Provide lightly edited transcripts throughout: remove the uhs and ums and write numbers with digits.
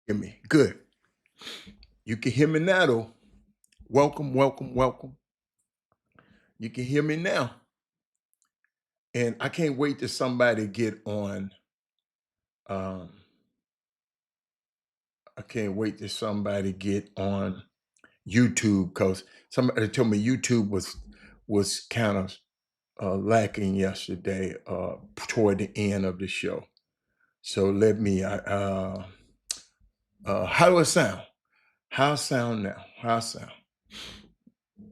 Hear me? Good. You can hear me now, though. Welcome, welcome, welcome. You can hear me now. And I can't wait till somebody get on. Um, I can't wait till somebody get on YouTube because somebody told me YouTube was kind of lacking yesterday toward the end of the show. So let me. How do it sound? How sound now? How sound?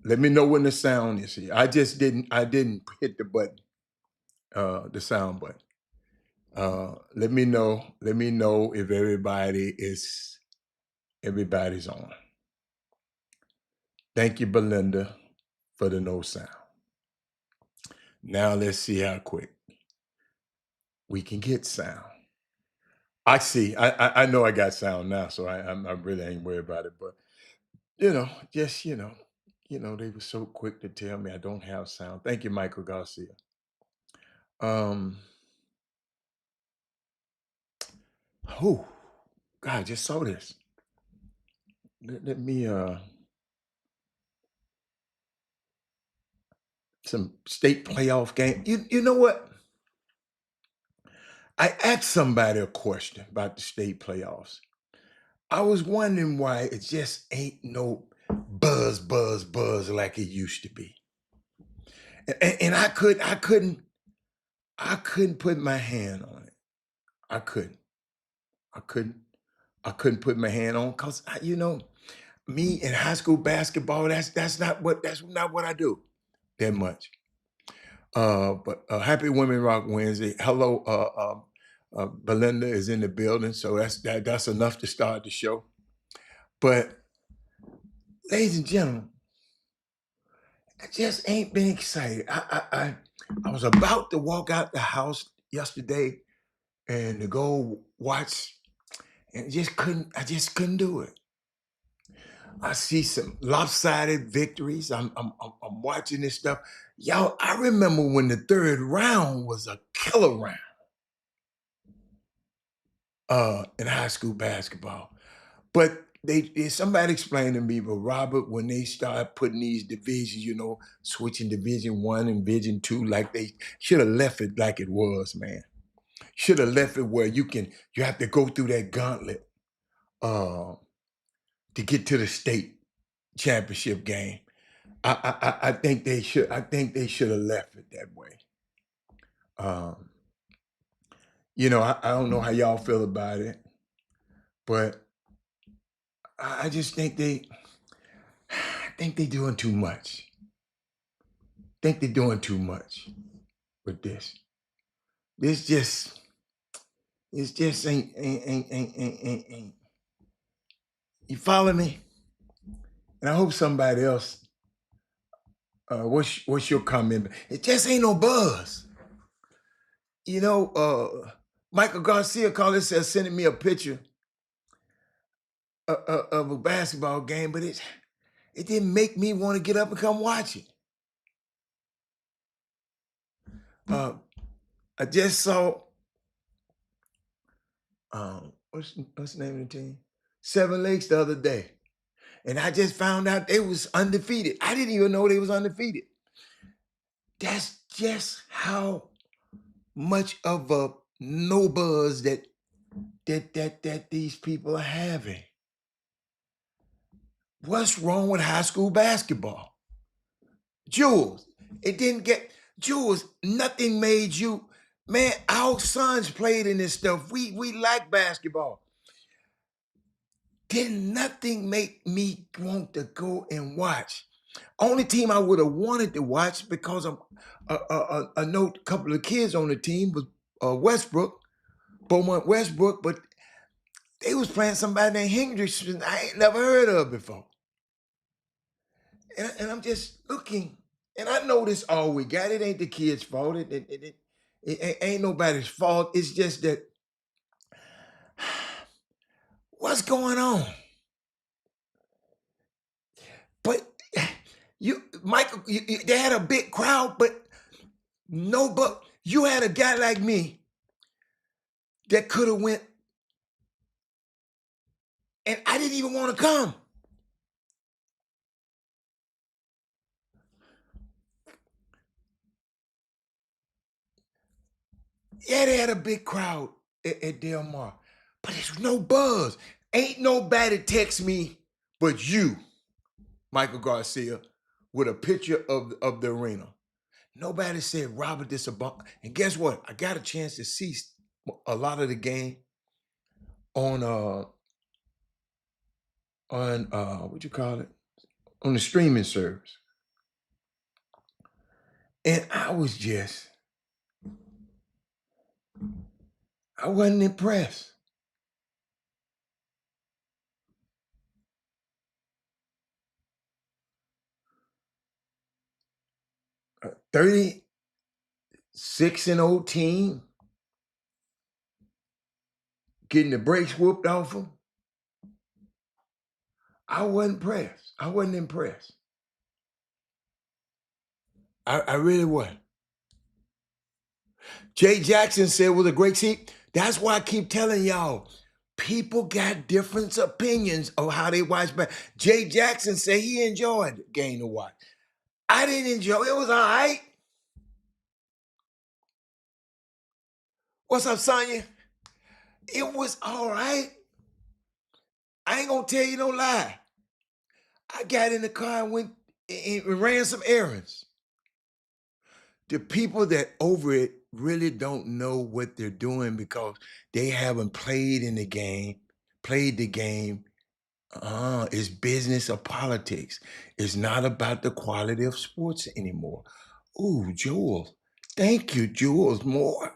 Let me know when the sound is here. I just didn't. I didn't hit the button, the sound button. Let me know. Let me know if everybody's on. Thank you, Belinda, for the no sound. Now let's see how quick we can get sound. I see. I know I got sound now, so I really ain't worried about it. But just they were so quick to tell me I don't have sound. Thank you, Michael Garcia. Um, oh, God, I just saw this. Let me some state playoff game. You know what? I asked somebody a question about the state playoffs. I was wondering why it just ain't no buzz like it used to be. And I couldn't put my hand on it. I couldn't. I couldn't. I couldn't put my hand on because me in high school basketball, that's not what I do that much. But Happy Women Rock Wednesday. Hello, Belinda is in the building, so that's enough to start the show. But ladies and gentlemen, I just ain't been excited. I was about to walk out the house yesterday and to go watch, and just couldn't. I just couldn't do it. I see some lopsided victories. I'm watching this stuff. Y'all, I remember when the third round was a killer round in high school basketball. But somebody explained to me, but Robert, when they start putting these divisions, switching division one and division two, like they should have left it like it was, man. Should have left it where you have to go through that gauntlet uh, to get to the state championship game. I think they should. I think they should have left it that way. Um, I don't know how y'all feel about it, but I just think I think they're doing too much. Think they're doing too much with this. This just it's just ain't. You follow me? And I hope somebody else. What's your comment? It just ain't no buzz. You know, Michael Garcia called it says sending me a picture of a basketball game, but it didn't make me want to get up and come watch it. Uh, I just saw what's the name of the team? Seven Lakes the other day. And I just found out they was undefeated. I didn't even know they was undefeated. That's just how much of a no buzz that these people are having. What's wrong with high school basketball? Jules, it didn't get Jules, nothing made you, man, our sons played in this stuff. We like basketball. Did nothing make me want to go and watch. Only team I would have wanted to watch because I know a couple of kids on the team was Westbrook, Beaumont Westbrook, but they was playing somebody named Hendricks I ain't never heard of before. And I'm just looking, and I know this all we got. It ain't the kids' fault. It ain't nobody's fault. It's just that what's going on? But Michael, they had a big crowd, but but you had a guy like me that could have went And I didn't even want to come. Yeah, they had a big crowd at Del Mar, but there's no buzz. Ain't nobody text me but you, Michael Garcia, with a picture of the arena. Nobody said Robert this about. And guess what? I got a chance to see a lot of the game on what you call it, on the streaming service, and I wasn't impressed. 36-0 team getting the brakes whooped off them. I wasn't impressed. I wasn't impressed. I really wasn't. Jay Jackson said it was a great seat. That's why I keep telling y'all, people got different opinions of how they watch back. Jay Jackson said he enjoyed the game to watch. I didn't enjoy it. It was all right. What's up, Sonya? It was all right. I ain't gonna tell you no lie. I got in the car and went and ran some errands. The people that over it really don't know what they're doing because they haven't played in the game, played the game. It's business or politics. It's not about the quality of sports anymore. Ooh, Jules. Thank you, Jules Moore.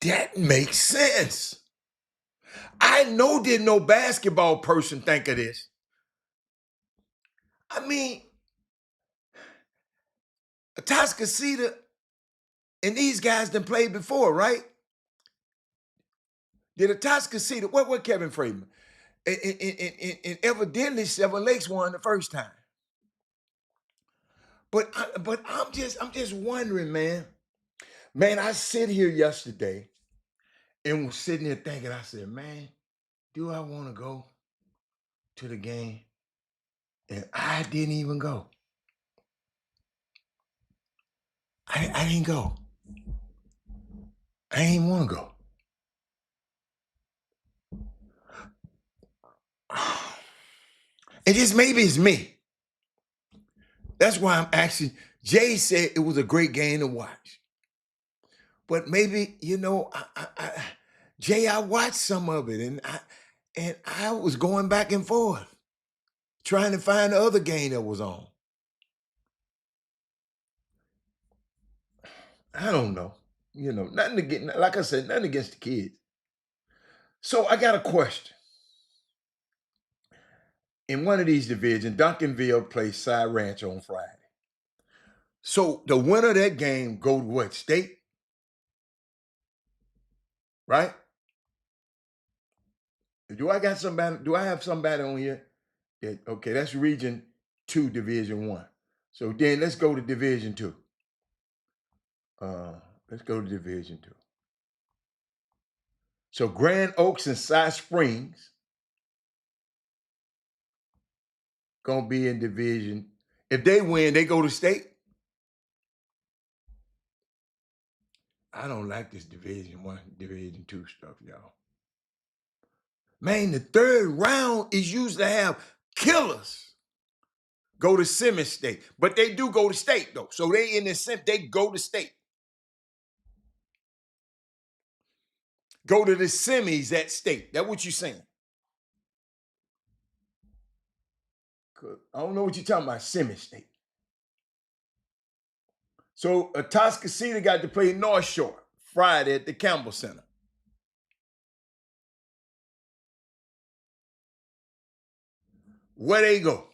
That makes sense. I know did no basketball person think of this. I mean, Atascocita and these guys done played before, right? Did Atascocita, what Kevin Freeman? And evidently Seven Lakes won the first time. But I'm just wondering, man. Man, I sit here yesterday and was sitting there thinking, I said, man, do I want to go to the game? And I didn't even go. I didn't go. I didn't want to go. And just maybe it's me. That's why I'm actually, Jay said it was a great game to watch. But maybe, Jay, I watched some of it and I was going back and forth, trying to find the other game that was on. I don't know. Nothing against, like I said, nothing against the kids. So I got a question. In one of these divisions, Duncanville plays Cy Ranch on Friday. So the winner of that game go to what, state? Right? Do I have somebody on here? Okay, that's Region 2, Division 1. So then let's go to Division 2. Let's go to Division 2. So Grand Oaks and Cy Springs gonna be in Division. If they win, they go to state. I don't like this Division 1, Division 2 stuff, y'all. Man, the third round is usually have killers go to semi-state, but they do go to state though. So they in the they go to state. Go to the semis at state. That's what you're saying. I don't know what you're talking about, semi-state. So Atascocita got to play North Shore Friday at the Campbell Center. Where they go?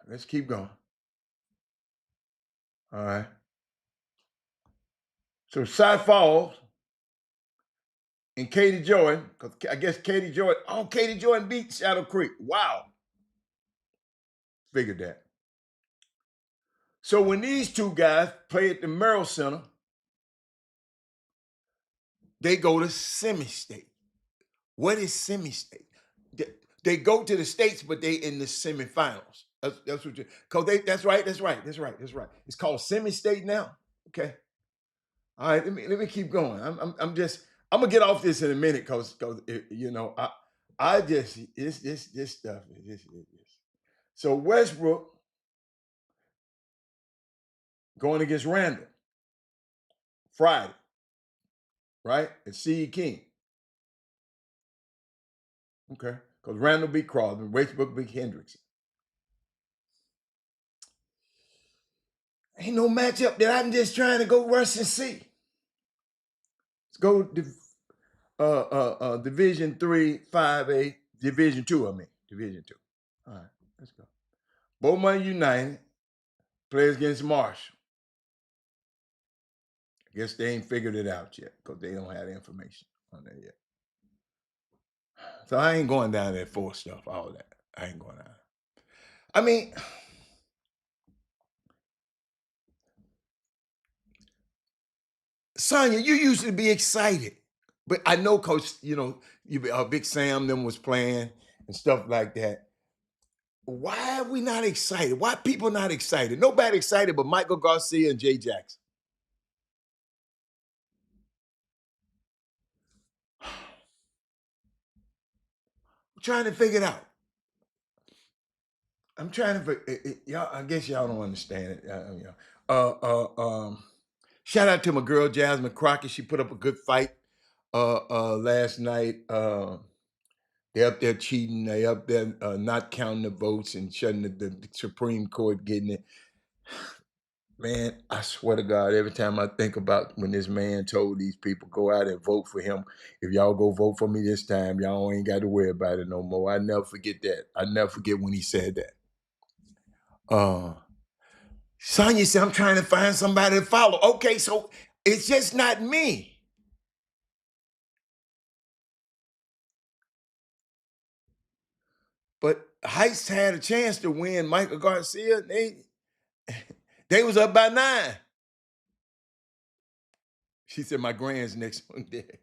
Let's keep going. All right. So Cy Falls and Katie Jordan, because I guess Katie Jordan beat Shadow Creek. Wow. Figured that. So when these two guys play at the Merrill Center, They go to semi-state. What is semi-state? They go to the states, but they in the semifinals. That's what you. Cause they. That's right. That's right. That's right. That's right. It's called semi-state now. Okay. All right. Let me keep going. I'm just. I'm gonna get off this in a minute, cause you know I just this stuff is this. So Westbrook going against Randall Friday, right? At CE King. Okay. Because Randall beat Crosby, Westbrook beat Hendrickson. Ain't no matchup that I'm just trying to go rush and see. Let's go Division 3, 5A, Division 2, I mean. Division 2. All right, let's go. Beaumont United plays against Marshall. I guess they ain't figured it out yet because they don't have the information on that yet. So I ain't going down that four stuff, all that. I ain't going down. I mean, Sonya, you used to be excited. But I know Coach, Big Sam them was playing and stuff like that. Why are we not excited? Why people not excited? Nobody excited but Michael Garcia and Jay Jackson. I'm trying to figure it out. I'm trying to y'all. I guess y'all don't understand it. Shout out to my girl Jasmine Crockett. She put up a good fight last night. They up there cheating. They up there not counting the votes and shutting the Supreme Court getting it. Man, I swear to God, every time I think about when this man told these people, go out and vote for him. If y'all go vote for me this time, y'all ain't got to worry about it no more. I never forget that. I never forget when he said that. Sonya said, I'm trying to find somebody to follow. Okay, so it's just not me. But Heights had a chance to win Michael Garcia. They was up by 9. She said, my grand's next on deck.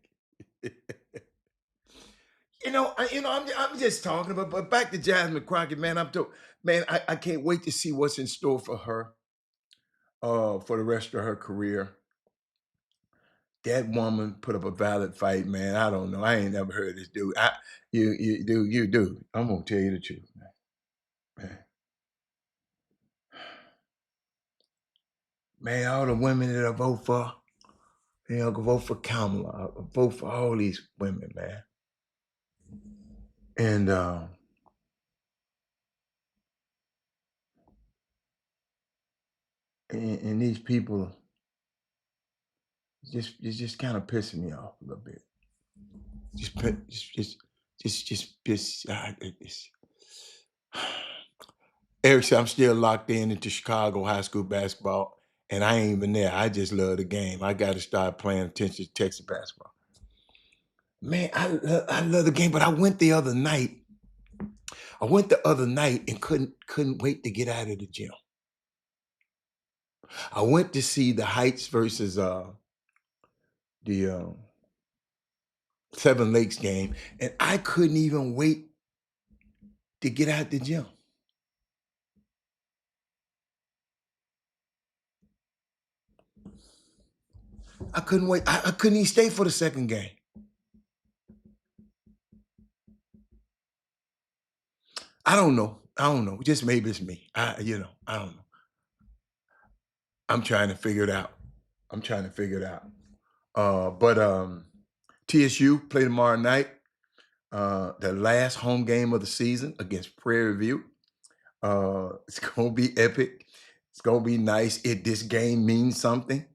I'm just talking about, but back to Jasmine Crockett, man. I can't wait to see what's in store for her, for the rest of her career. That woman put up a valid fight, man. I don't know. I ain't never heard this dude. You do. I'm gonna tell you the truth, man. Man, all the women that I vote for, I can vote for Kamala. I vote for all these women, man. And these people, it's just kind of pissing me off a little bit. Eric said, I'm still locked into Chicago high school basketball, and I ain't even there. I just love the game. I got to start paying attention to Texas basketball. Man, I love the game, but I went the other night. And couldn't wait to get out of the gym. I went to see the Heights versus the Seven Lakes game, and I couldn't even wait to get out the gym. I couldn't wait. I couldn't even stay for the second game. I don't know. Just maybe it's me. I don't know. I'm trying to figure it out. But TSU play tomorrow night. The last home game of the season against Prairie View. It's gonna be epic. It's gonna be nice. This game means something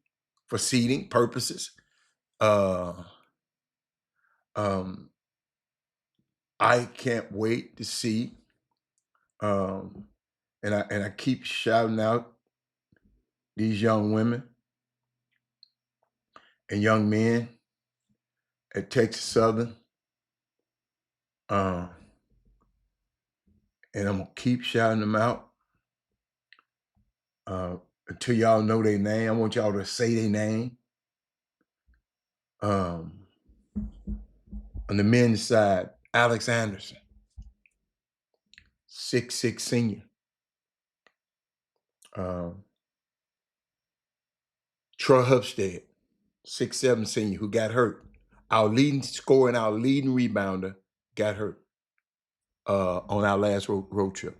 for seeding purposes. I can't wait to see. And I keep shouting out these young women and young men at Texas Southern. And I'm gonna keep shouting them out until y'all know their name. I want y'all to say their name. On the men's side, Alex Anderson, 6'6" senior. Troy Hupstead, 6'7" senior, who got hurt. Our leading scorer and our leading rebounder got hurt on our last road trip.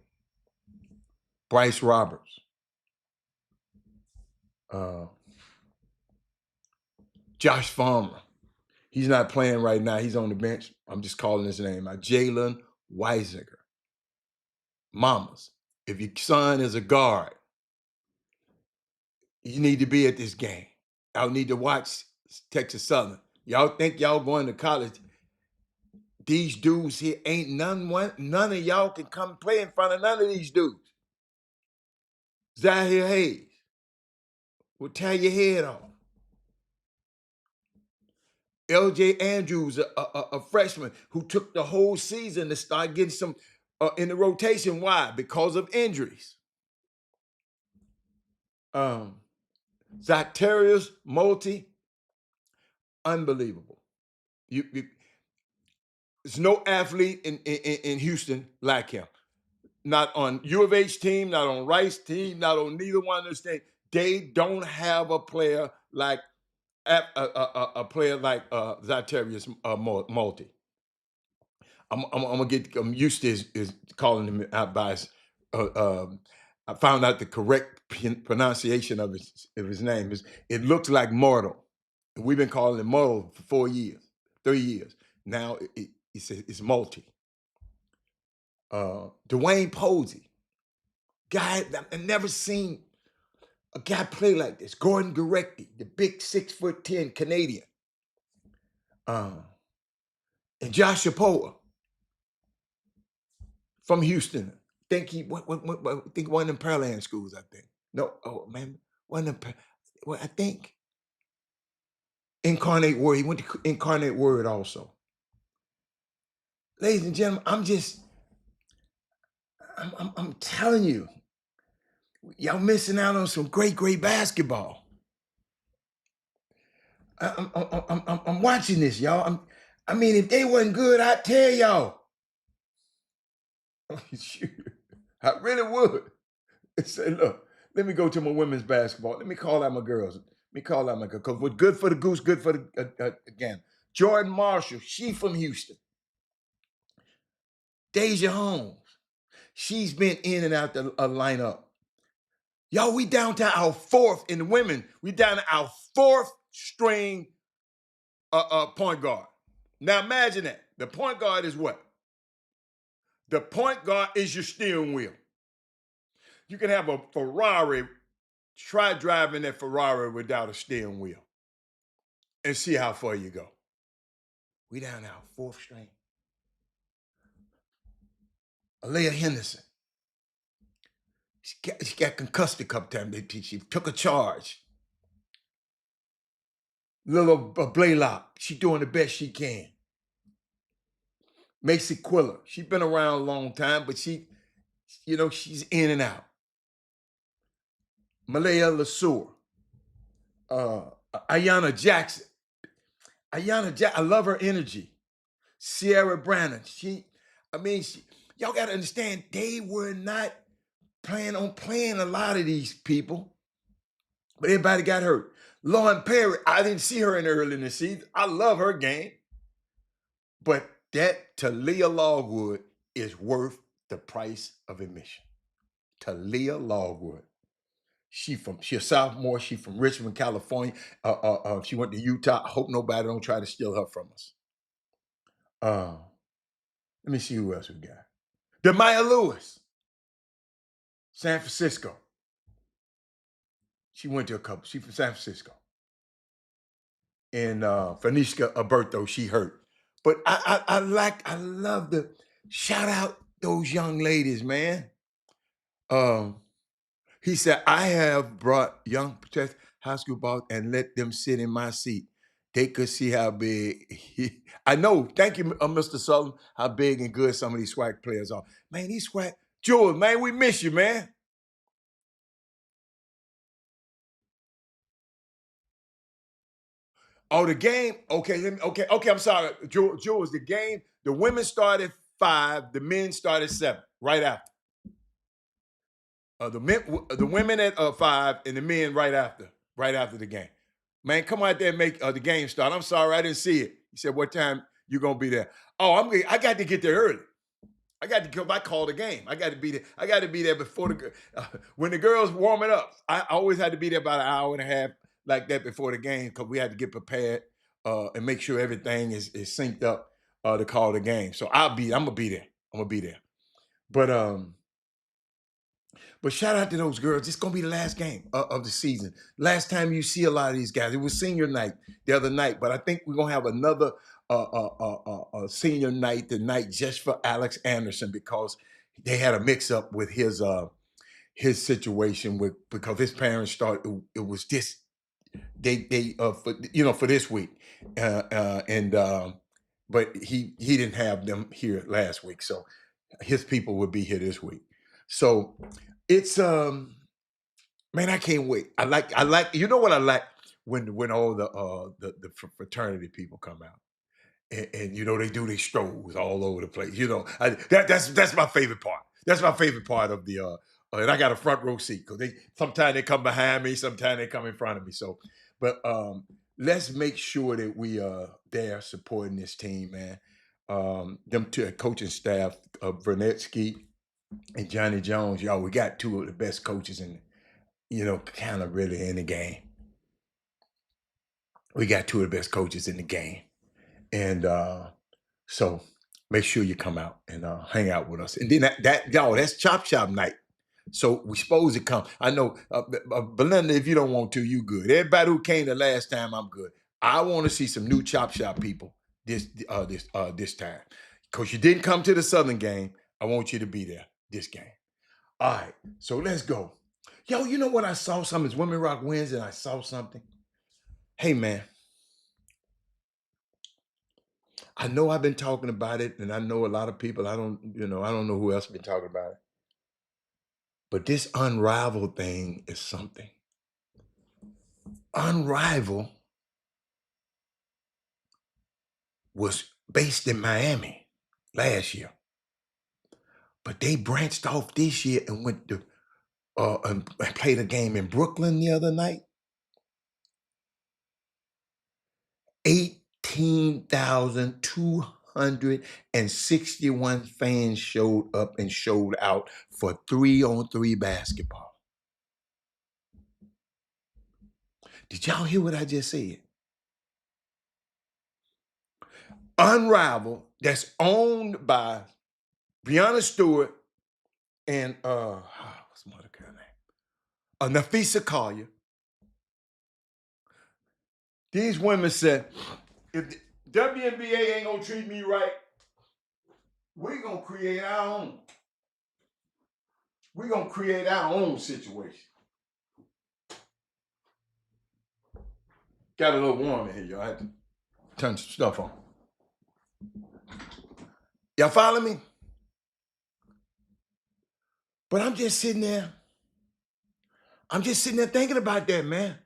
Bryce Roberts. Josh Farmer. He's not playing right now. He's on the bench. I'm just calling his name out. Jalen Weisinger. Mamas, if your son is a guard, you need to be at this game. Y'all need to watch Texas Southern. Y'all think y'all going to college. These dudes here ain't none of y'all can come play in front of none of these dudes. Zahir Hayes will tear your head off. LJ Andrews, a freshman who took the whole season to start getting some in the rotation. Why? Because of injuries. Zactarius Multi, unbelievable. There's no athlete in Houston like him. Not on U of H team, not on Rice team, not on neither one of those things. They don't have a player like Zactarius Multi. I'm used to his calling him out by his. I found out the correct pronunciation of his name. It looks like Mortal. We've been calling it Mortal for 4 years, 3 years. Now it's Multi. Dwayne Posey, guy I've never seen a guy play like this. Gordon Gorecki, the big 6'10" Canadian, and Josh Apoa from Houston. Think he think one of them Pearland schools. I think no. Oh man, one of them. Well, I think Incarnate Word. He went to Incarnate Word also. Ladies and gentlemen, I'm telling you, y'all missing out on some great basketball. I'm watching this, y'all. I mean, if they wasn't good, I'd tell y'all. I really would. Say, look, let me go to my women's basketball. Let me call out my girls. Let me call out my girls. Because what's good for the goose, good for the again. Jordan Marshall, she from Houston. Deja Holmes, she's been in and out the lineup. Y'all, we down to our fourth in the women. We down to our fourth string point guard. Now imagine that. The point guard is what? The point guard is your steering wheel. You can have a Ferrari. Try driving that Ferrari without a steering wheel and see how far you go. We down our fourth string. Alea Henderson. She got concussed a couple times. She took a charge. Little Blaylock. She doing the best she can. Macy Quiller. She's been around a long time, but she's in and out. Malaya Lasur. Ayanna Jackson. I love her energy. Sierra Brandon. Y'all got to understand, they were not planning on playing a lot of these people, but everybody got hurt. Lauren Perry, I didn't see her in early in the season. I love her game, but that Talia Logwood is worth the price of admission. Talia Logwood. She's a sophomore. She's from Richmond, California. She went to Utah. I hope nobody don't try to steal her from us. Let me see who else we got. Demaya Lewis, San Francisco. She went to a couple. She's from San Francisco. And Faniska Alberto, she hurt. But I love to shout out those young ladies, man. He said, I have brought young high school ball and let them sit in my seat. They could see how big I know. Thank you, Mr. Sullivan, how big and good some of these SWAC players are. Man, these SWAC, Jules, man, we miss you, man. Oh, the game. Okay, okay. I'm sorry, Jules. The game. The women started 5. The men started 7. Right after. The women at 5 and the men right after. Right after the game. Man, come out there and make the game start. I'm sorry, I didn't see it. He said, "What time you gonna be there?" Oh, I got to get there early. I got to go. I call the game. I got to be there. I got to be there before when the girls warming up. I always had to be there about an hour and a half like that before the game because we had to get prepared and make sure everything is synced up to call the game. So I'm gonna be there. I'm gonna be there. But shout out to those girls. It's gonna be the last game of the season. Last time you see a lot of these guys. It was senior night the other night, but I think we're gonna have another senior night tonight just for Alex Anderson because they had a mix up with his situation with because his parents thought it was this they for this week and but he didn't have them here last week, so his people will be here this week. So it's man, I can't wait. I like you know what I like when all the fraternity people come out. And they do these strolls all over the place. That's my favorite part. That's my favorite part of the and I got a front row seat because sometimes they come behind me, sometimes they come in front of me. So, but let's make sure that we are there supporting this team, man. Them two coaching staff, Vernetsky and Johnny Jones, y'all. We got 2 of the best coaches in, kind of really in the game. We got 2 of the best coaches in the game, and so make sure you come out and hang out with us. And then y'all, that's Chop Shop night. So we supposed to come. I know, Belinda, if you don't want to, you good. Everybody who came the last time, I'm good. I want to see some new Chop Shop people this time. Because you didn't come to the Southern game. I want you to be there this game. All right, so let's go. Yo, you know what I saw? Something is Women Rock Wednesday, and I saw something. Hey, man. I know I've been talking about it, and I know a lot of people. I don't know who else been talking about it. But this Unrival thing is something. Unrival was based in Miami last year, but they branched off this year and went to and played a game in Brooklyn the other night. 18,261 fans showed up and showed out for 3-on-3 basketball. Did y'all hear what I just said? Unrival, that's owned by Brianna Stewart and what's my other girl name? Nafisa Collier. These women said, if the WNBA ain't gonna treat me right, we're gonna create our own. We're gonna create our own situation. Got a little warm in here, y'all. I had to turn some stuff on. Y'all follow me? But I'm just sitting there. I'm just sitting there thinking about that, man.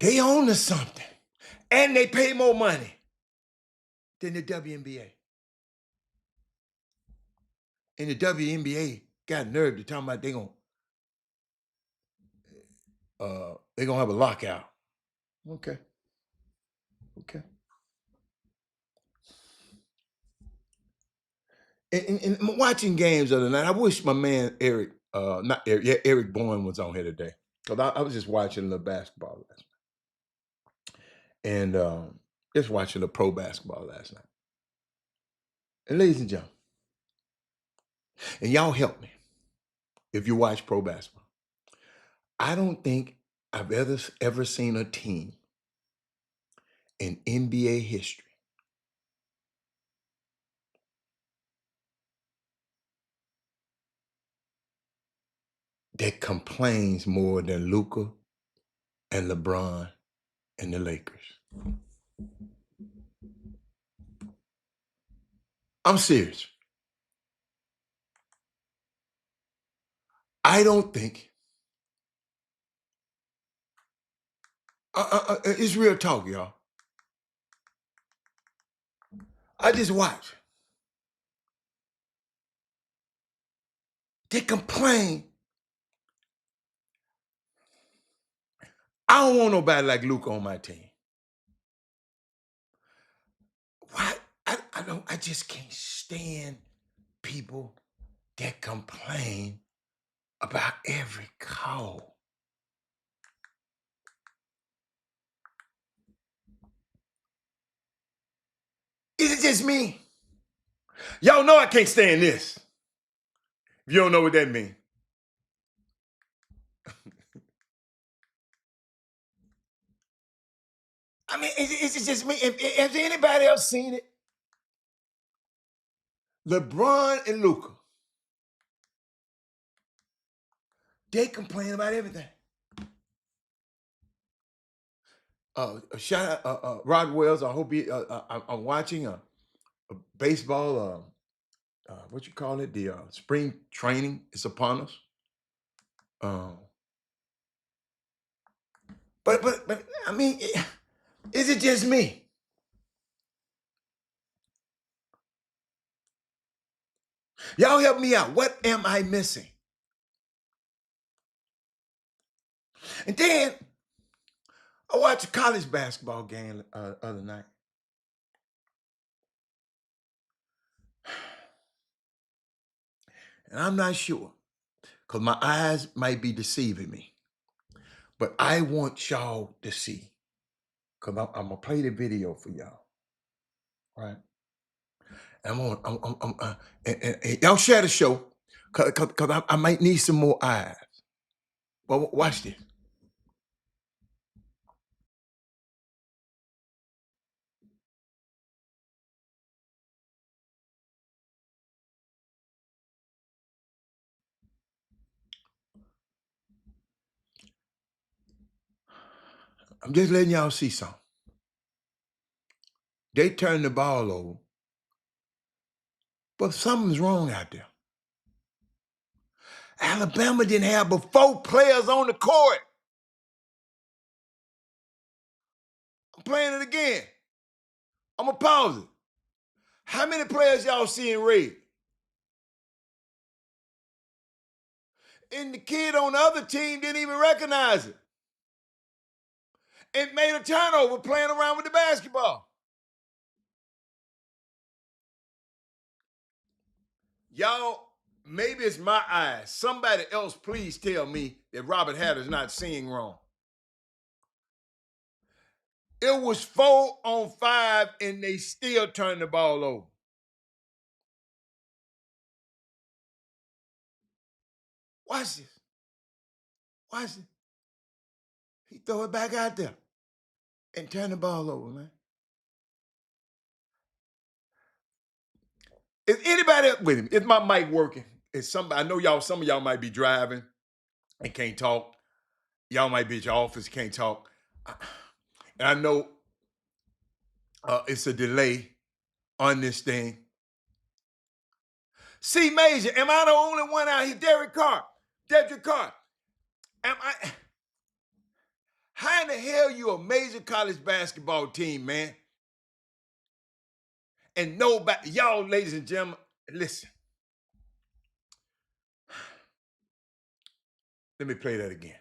They own to something. And they pay more money than the WNBA. And the WNBA got nerve to talk about they're gonna have a lockout. Okay. And watching games the other night, I wish my man Eric, not Eric, yeah, Eric Bourne was on here today. Because I was just watching a little basketball last night. And just watching the pro basketball last night. And ladies and gentlemen, and y'all help me if you watch pro basketball. I don't think I've ever seen a team in NBA history that complains more than Luka and LeBron and the Lakers. I'm serious. I don't think It's real talk, y'all. I just watch. They complain. I don't want nobody like Luke on my team. Why? I don't. I just can't stand people that complain about every call. Is it just me? Y'all know I can't stand this. If you don't know what that means. I mean, is it just me? Has anybody else seen it? LeBron and Luka, they complain about everything. Shout out Rod Wells. I hope I'm watching a baseball. What you call it? The spring training is upon us. Um, but I mean, is it just me? Y'all help me out. What am I missing? And then I watched a college basketball game other night. And I'm not sure because my eyes might be deceiving me. But I want y'all to see because I'm going to play the video for y'all. Right? And and y'all share the show because I might need some more eyes. Well, watch this. I'm just letting y'all see something. They turned the ball over, but something's wrong out there. Alabama didn't have but 4 players on the court. I'm playing it again. I'm going to pause it. How many players y'all see in red? And the kid on the other team didn't even recognize it. And made a turnover playing around with the basketball. Y'all, maybe it's my eyes. Somebody else please tell me that Robert Hatter's not seeing wrong. It was 4 on 5 and they still turned the ball over. Watch this. Watch it. He throw it back out there and turn the ball over, man. Is anybody with him? Is my mic working? Is somebody? I know y'all. Some of y'all might be driving and can't talk. Y'all might be at your office, can't talk. And I know it's a delay on this thing. C Major, am I the only one out here? Derek Carr. Am I? How in the hell you a major college basketball team, man? And nobody, y'all, ladies and gentlemen, listen. Let me play that again.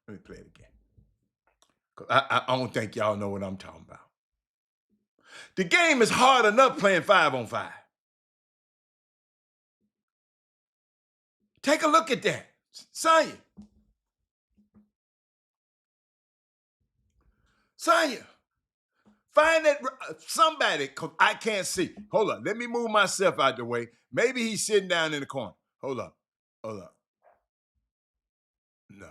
Let me play it again. I don't think y'all know what I'm talking about. The game is hard enough playing 5 on 5. Take a look at that. Sonya. Find that somebody, because I can't see. Hold up. Let me move myself out the way. Maybe he's sitting down in the corner. Hold up. No.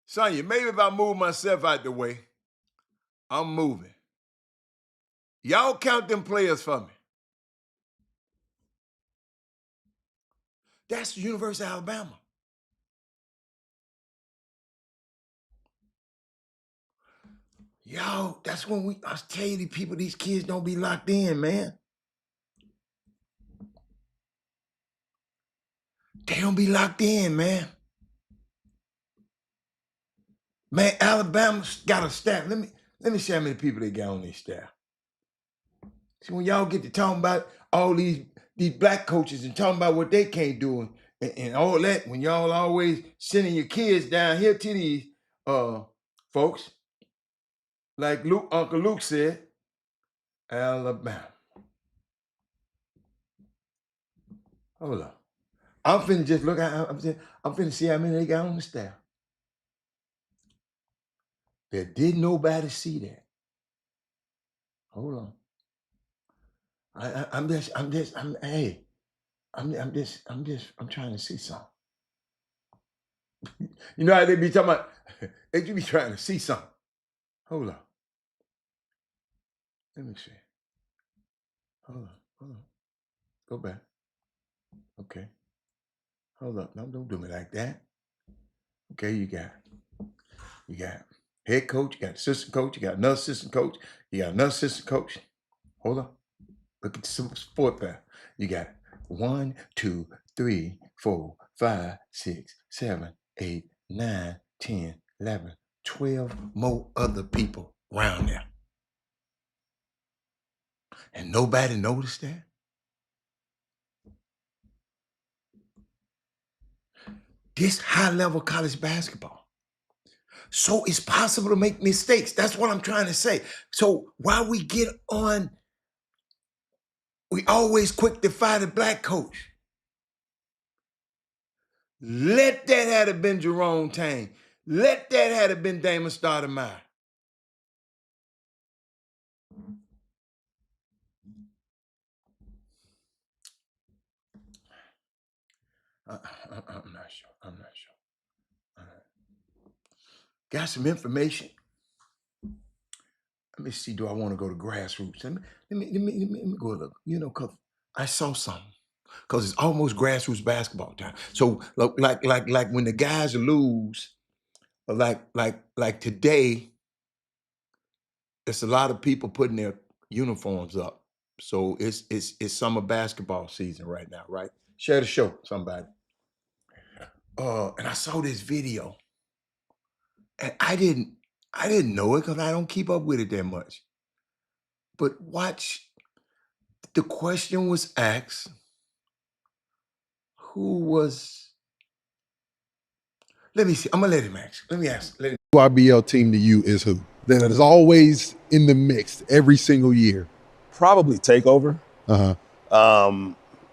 Sonya, maybe if I move myself out the way, I'm moving. Y'all count them players for me. That's the University of Alabama. Yo, that's when I was telling these people, these kids don't be locked in, man. They don't be locked in, man. Man, Alabama's got a staff. Let me see how many people they got on their staff. See, when y'all get to talking about all these black coaches and talking about what they can't do and all that, when y'all always sending your kids down here to these folks, like Uncle Luke said, Alabama. Hold on. I'm finna just look at. I'm finna see how many they got on the staff. There did nobody see that. Hold on. I'm trying to see something. You know how they be talking about, they be trying to see something. Hold on. Let me see. Hold on. Go back. Okay. Hold up. No, don't do me like that. Okay, you got head coach, you got assistant coach, you got another assistant coach, you got another assistant coach. Hold on. Look at the sport path. You got 1, 2, 3, 4, 5, 6, 7, 8, 9, 10, 11, 12 more other people around there. And nobody noticed that? This high-level college basketball. So it's possible to make mistakes. That's what I'm trying to say. So while we get on, we always quick to fire the black coach. Let that have been Jerome Tang. Let that have been Damon Stoudemire. I'm not sure. Got some information. Let me see. Do I want to go to grassroots? Let me go look. You know, cause I saw something. Cause it's almost grassroots basketball time. So like when the guys lose, like today, it's a lot of people putting their uniforms up. So it's summer basketball season right now, right? Share the show, somebody. And I saw this video, and I didn't know it because I don't keep up with it that much. But watch, the question was asked, who was, let me see, I'm gonna let him ask. Let me ask. YBL team to you is who? That is always in the mix every single year. Probably Takeover.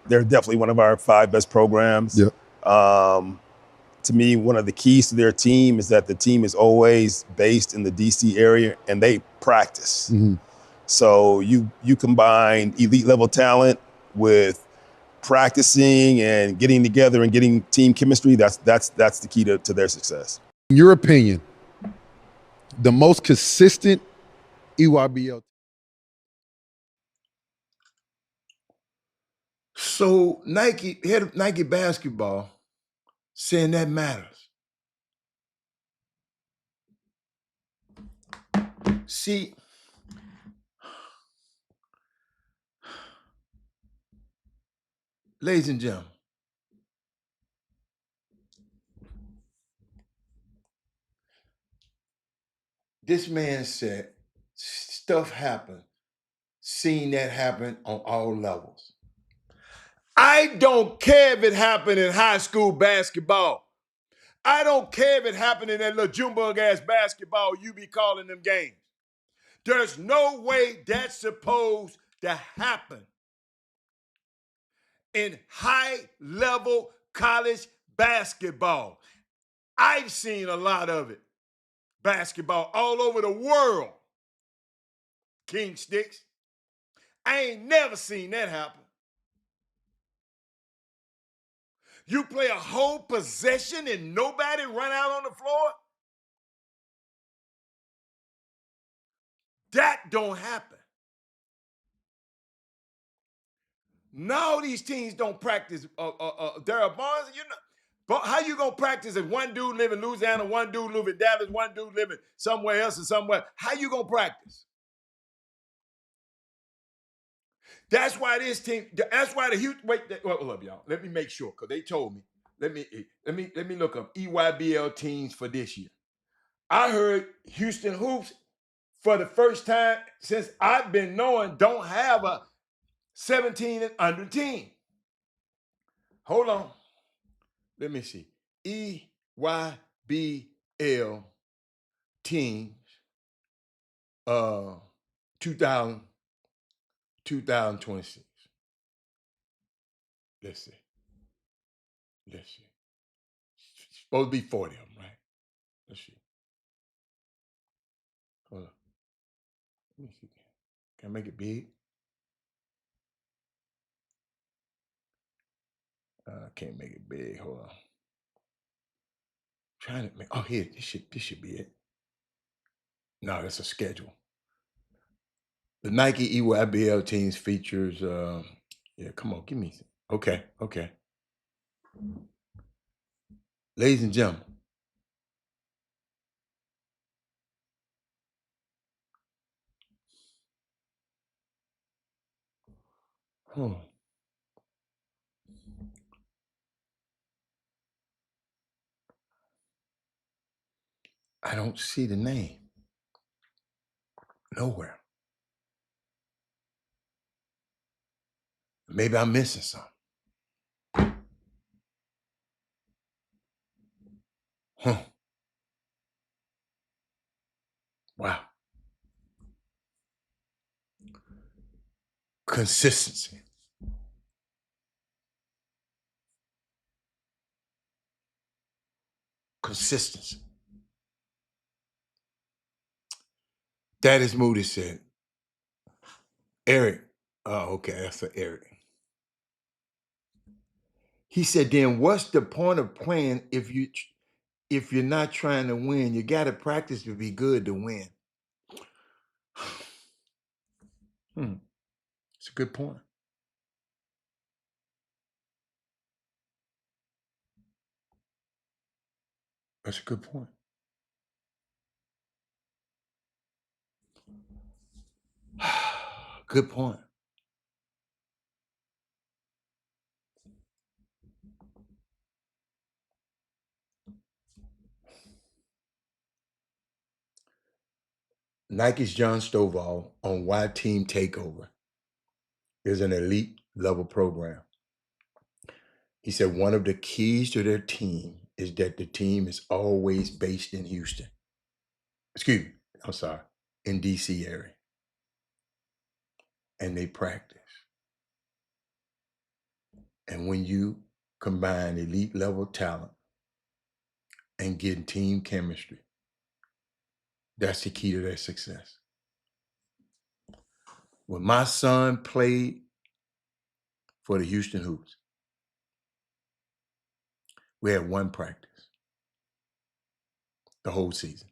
They're definitely one of our 5 best programs. Yep. To me, one of the keys to their team is that the team is always based in the DC area and they practice. Mm-hmm. So you combine elite level talent with practicing and getting together and getting team chemistry. That's the key to their success. In your opinion, the most consistent EYBL. So Nike, head of Nike basketball, saying that matters. See, ladies and gentlemen, this man said stuff happened, seen that happen on all levels. I don't care if it happened in high school basketball. I don't care if it happened in that little Junebug ass basketball you be calling them games. There's no way that's supposed to happen in high level college basketball. I've seen a lot of it. Basketball all over the world. King Sticks. I ain't never seen that happen. You play a whole possession and nobody run out on the floor? That don't happen. No, these teams don't practice. There are bars, you know. But how you gonna practice if one dude live in Louisiana, one dude live in Dallas, one dude living somewhere else and somewhere? How you gonna practice? That's why this team. That's why the Houston. Wait, hold up, y'all. Let me make sure because they told me. Let me look up EYBL teams for this year. I heard Houston Hoops for the first time since I've been knowing don't have a 17 and under team. Hold on. Let me see. EYBL teams 2000 2026. Let's see. Let's see. It's supposed to be 40 of them, right? Let's see. Hold on. Let me see. Can I make it big? I can't make it big. Hold on. Trying to make. Oh, here. This should be it. No, that's a schedule. The Nike EYBL teams features. Yeah, come on, give me. Okay. Ladies and gentlemen, oh, I don't see the name nowhere. Maybe I'm missing something. Huh. Wow. Consistency. Consistency. That is Moody said. Eric. Oh, okay. That's for Eric. He said, then what's the point of playing if you're not trying to win? You got to practice to be good to win. It's a good point. That's a good point. Good point. Nike's John Stovall on why Team Takeover is an elite level program. He said one of the keys to their team is that the team is always based in Houston. Excuse me, I'm sorry, in DC area. And they practice. And when you combine elite level talent and get team chemistry, that's the key to their success. When my son played for the Houston Hoops, we had one practice the whole season.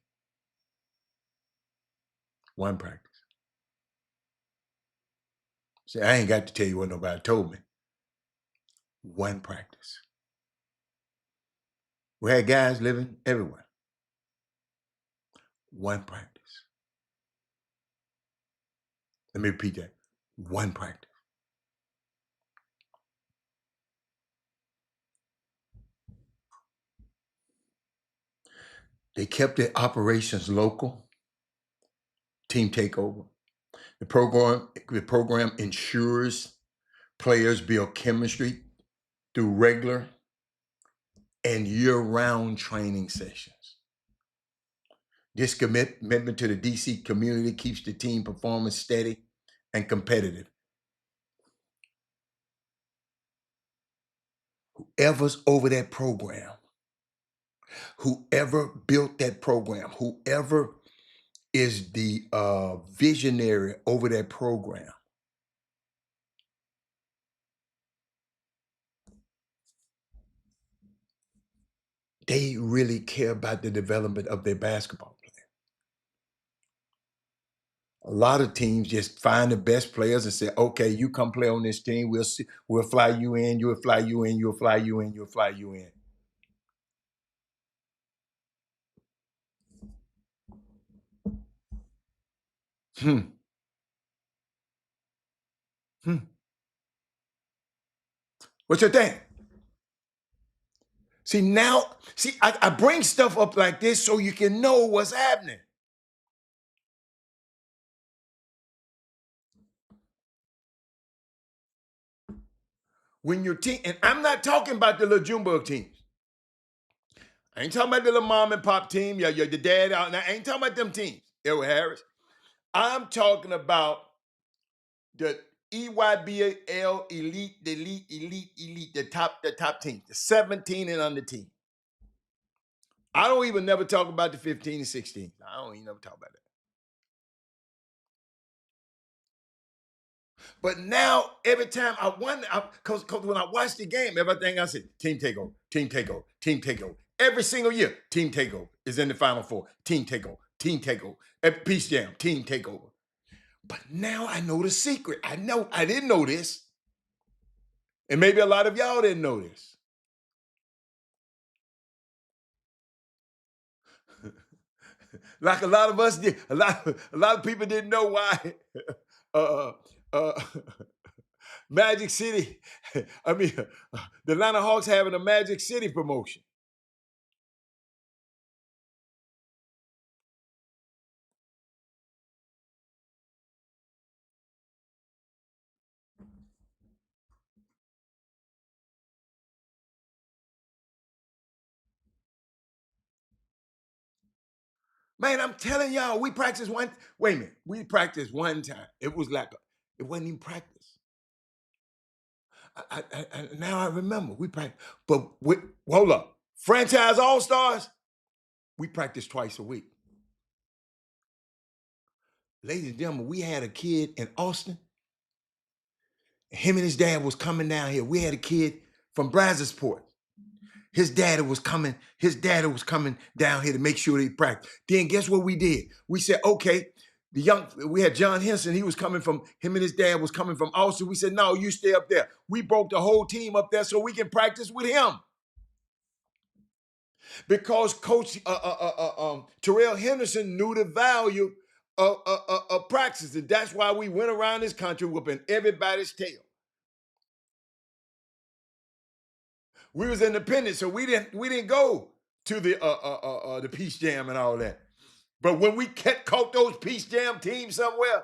One practice. See, I ain't got to tell you what nobody told me. One practice. We had guys living everywhere. One practice. Let me repeat that. One practice. They kept their operations local. Team takeover. The program ensures players build chemistry through regular and year-round training sessions. This commitment to the DC community keeps the team performance steady and competitive. Whoever's over that program, whoever built that program, whoever is the visionary over that program, they really care about the development of their basketball player. A lot of teams just find the best players and say, okay, you come play on this team. We'll fly you in, you'll fly you in, you'll fly you in, you'll fly you in. Hmm. Hmm. What's your thing? See, now, see, I bring stuff up like this so you can know what's happening. When your team, and I'm not talking about the little Junebug teams. I ain't talking about the little mom and pop team. Yeah, the dad out now. I ain't talking about them teams. Edward Harris. I'm talking about the EYBL elite, the top team, the 17 and under team. I don't even never talk about the 15 and 16. I don't even never talk about that. But now every time I wonder, because when I watch the game, everything I see, team takeover, team takeover, team takeover. Every single year, team takeover is in the Final Four. Team takeover, team takeover. At Peace Jam, team takeover. But now I know the secret. I know I didn't know this. And maybe a lot of y'all didn't know this. Like a lot of us did. A lot of people didn't know why uh, uh, Magic City, I mean, the Atlanta Hawks having a Magic City promotion. Man, I'm telling y'all, we practiced one. Wait a minute, we practiced one time. It was like it wasn't even practice. Now I remember we practiced, but hold up, franchise all stars. We practiced twice a week. Ladies and gentlemen, we had a kid in Austin. Him and his dad was coming down here. We had a kid from Brazosport. His daddy was coming. His daddy was coming down here to make sure they practice. Then guess what we did? We said, okay, we had John Henson. He was coming from, him and his dad was coming from Austin. We said, no, you stay up there. We broke the whole team up there so we can practice with him. Because Coach Terrell Henderson knew the value of practice. And that's why we went around this country whooping everybody's tail. We was independent, so we didn't go to the Peace Jam and all that. But when we caught those Peace Jam teams somewhere,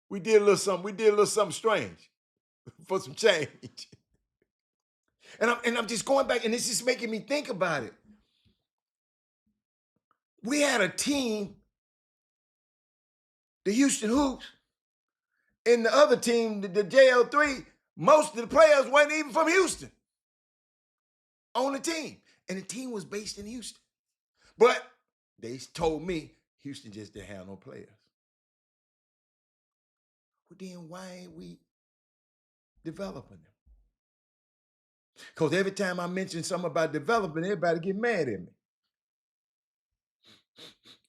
we did a little something. We did a little something strange for some change. And I'm just going back, and this is making me think about it. We had a team, the Houston Hoops, and the other team, the JL3. Most of the players weren't even from Houston on the team, and the team was based in Houston. But they told me Houston just didn't have no players. Well, then why ain't we developing them? Because every time I mention something about developing, everybody get mad at me.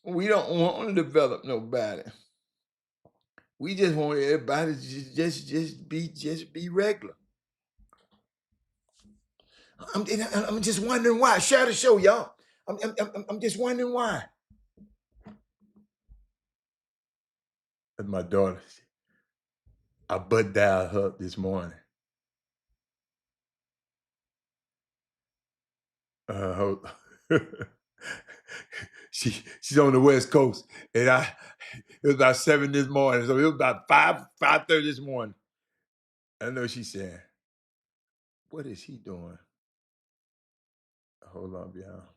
We don't want to develop nobody. We just want everybody to just be regular. I'm just wondering why. Share the show, y'all. I'm just wondering why. And my daughter, I butt dialed her up this morning. Uh, she's on the West Coast, and it was about 7 this morning, so it was about 5:30 this morning. I know she's saying, "What is he doing?" Hold on, y'all.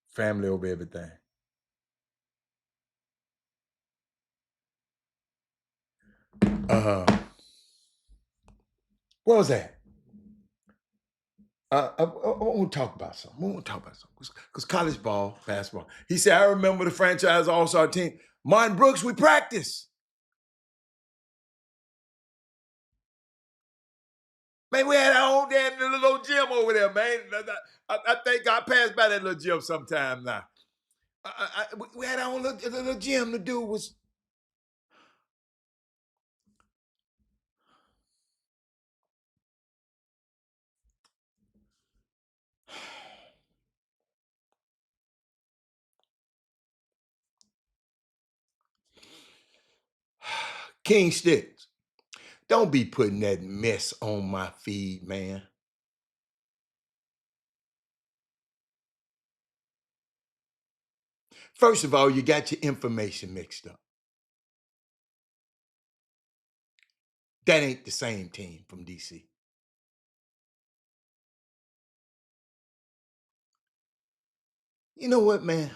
Family over everything. Uh, what was that? I want to talk about something. I want to talk about something because college ball, basketball. He said, "I remember the franchise all-star team. Martin Brooks, we practice. Man, we had our own damn little gym over there, man. I think I passed by that little gym sometime now. We had our own little gym. The dude was." King Sticks, don't be putting that mess on my feed, man. First of all, you got your information mixed up. That ain't the same team from DC. You know what, man?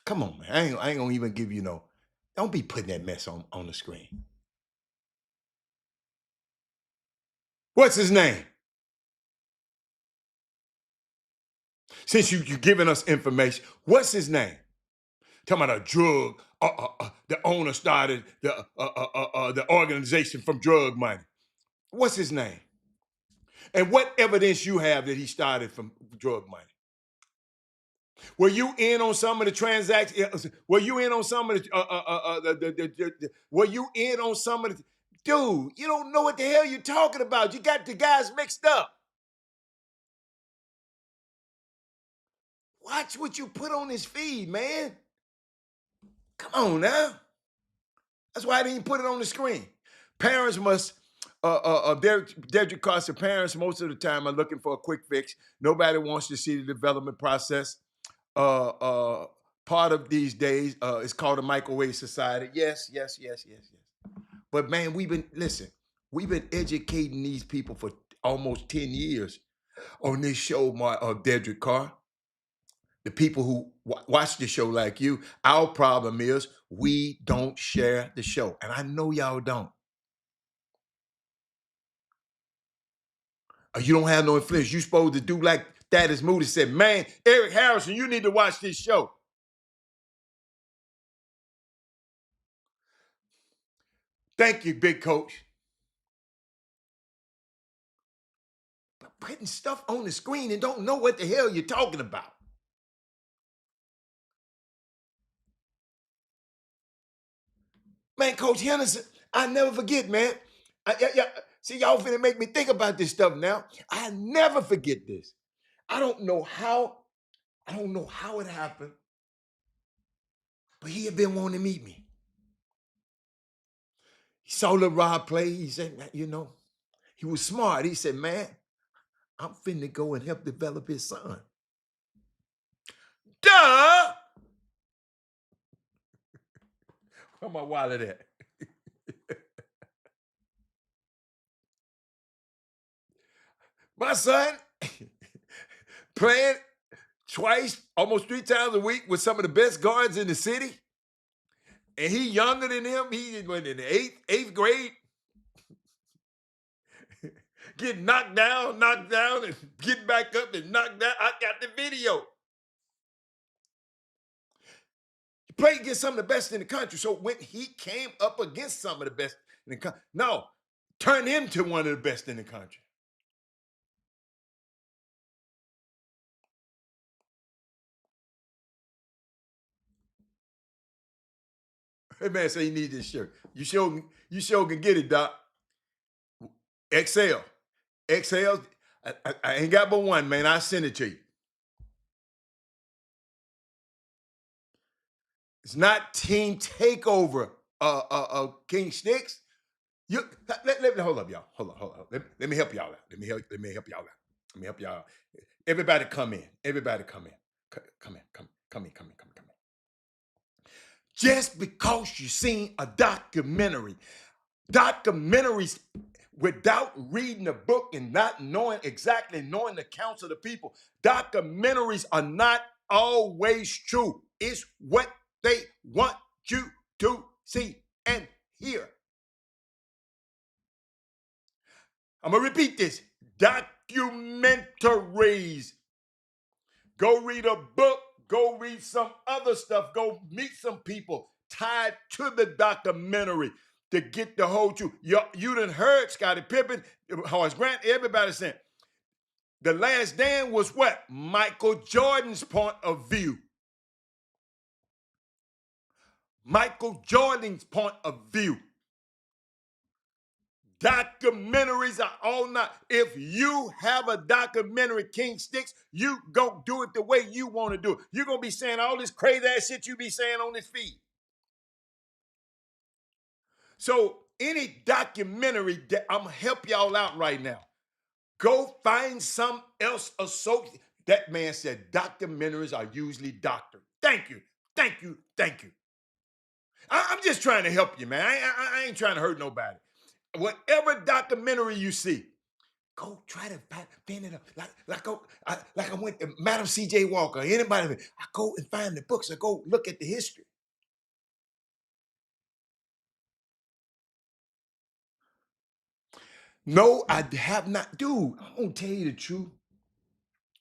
Come on, man. I ain't gonna even give you no. Don't be putting that mess on the screen. What's his name? Since you giving us information, what's his name? Talking about a drug. The owner started the organization from drug money. What's his name? And what evidence you have that he started from drug money? Were you in on some of the transactions? Were you in on some of were you in on some of the? Dude, you don't know what the hell you're talking about. You got the guys mixed up. Watch what you put on his feed, man. Come on now. That's why I didn't put it on the screen. Parents must, Dedrick Carson, parents most of the time are looking for a quick fix. Nobody wants to see the development process. Part of these days, it's called a microwave society. Yes. But man, we've been educating these people for almost 10 years on this show, Dedrick Carr. The people who watch the show like you, our problem is we don't share the show. And I know y'all don't. You don't have no influence. You supposed to do like Thaddeus Moody said, man, Eric Harrison, you need to watch this show. Thank you, big coach. But putting stuff on the screen and don't know what the hell you're talking about. Man, Coach Henderson, I never forget, man. See, y'all finna make me think about this stuff now. I never forget this. I don't know how it happened, but he had been wanting to meet me. He saw little Rob play. He said, you know, he was smart. He said, man, I'm finna go and help develop his son. Duh! Where my wallet at? My son playing twice, almost 3 times a week with some of the best guards in the city. And he younger than him. He went in the eighth grade. Get knocked down, and get back up and knocked down. I got the video. He played against some of the best in the country. So when he came up against some of the best in the country, turned him to one of the best in the country. Hey man, say you need this shirt. You sure can get it, Doc. XL. I ain't got but one, man. I'll send it to you. It's not Team Takeover, King Sticks. Let me hold up, y'all. Hold up. Let me help y'all out. Let me help y'all out. Let me help y'all out. Everybody come in. Come in. Just because you seen a documentary, documentaries without reading a book and not knowing the counts of the people, documentaries are not always true. It's what they want you to see and hear. I'm going to repeat this. Documentaries. Go read a book. Go read some other stuff. Go meet some people tied to the documentary to get the whole truth. You done heard Scottie Pippen, Horace Grant, everybody saying, The Last Dance was what? Michael Jordan's point of view. Michael Jordan's point of view. Documentaries are all not. If you have a documentary, King Sticks, you go do it the way you want to do it. You're going to be saying all this crazy ass shit you be saying on this feed. So any documentary that I'm gonna help y'all out right now. Go find some else associate. That man said documentaries are usually doctored. Thank you, thank you, thank you. I'm just trying to help you, man. I ain't trying to hurt nobody. Whatever documentary you see, go try to find it up. Like I went to Madam C.J. Walker. Anybody? I go and find the books. I go look at the history. No, I have not. Dude, I'm gonna tell you the truth.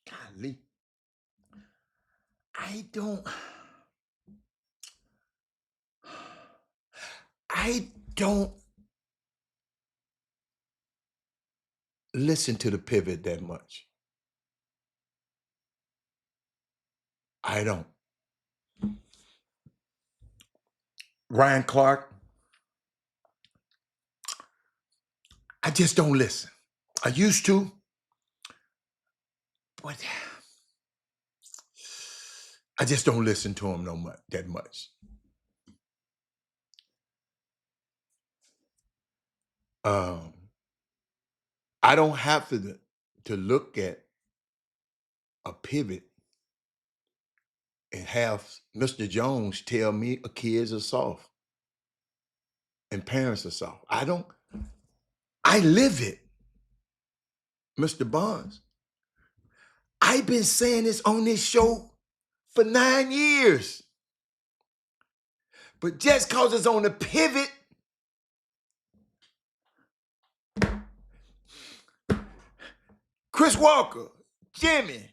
Golly, I don't. I don't listen to the pivot that much. I don't. Ryan Clark, I just don't listen. I used to, but I just don't listen to him no much that much. Um, I don't have to look at a pivot and have Mr. Jones tell me kids are soft and parents are soft. I don't. I live it, Mr. Barnes. I've been saying this on this show for 9 years. But just because it's on the pivot, Chris Walker, Jimmy,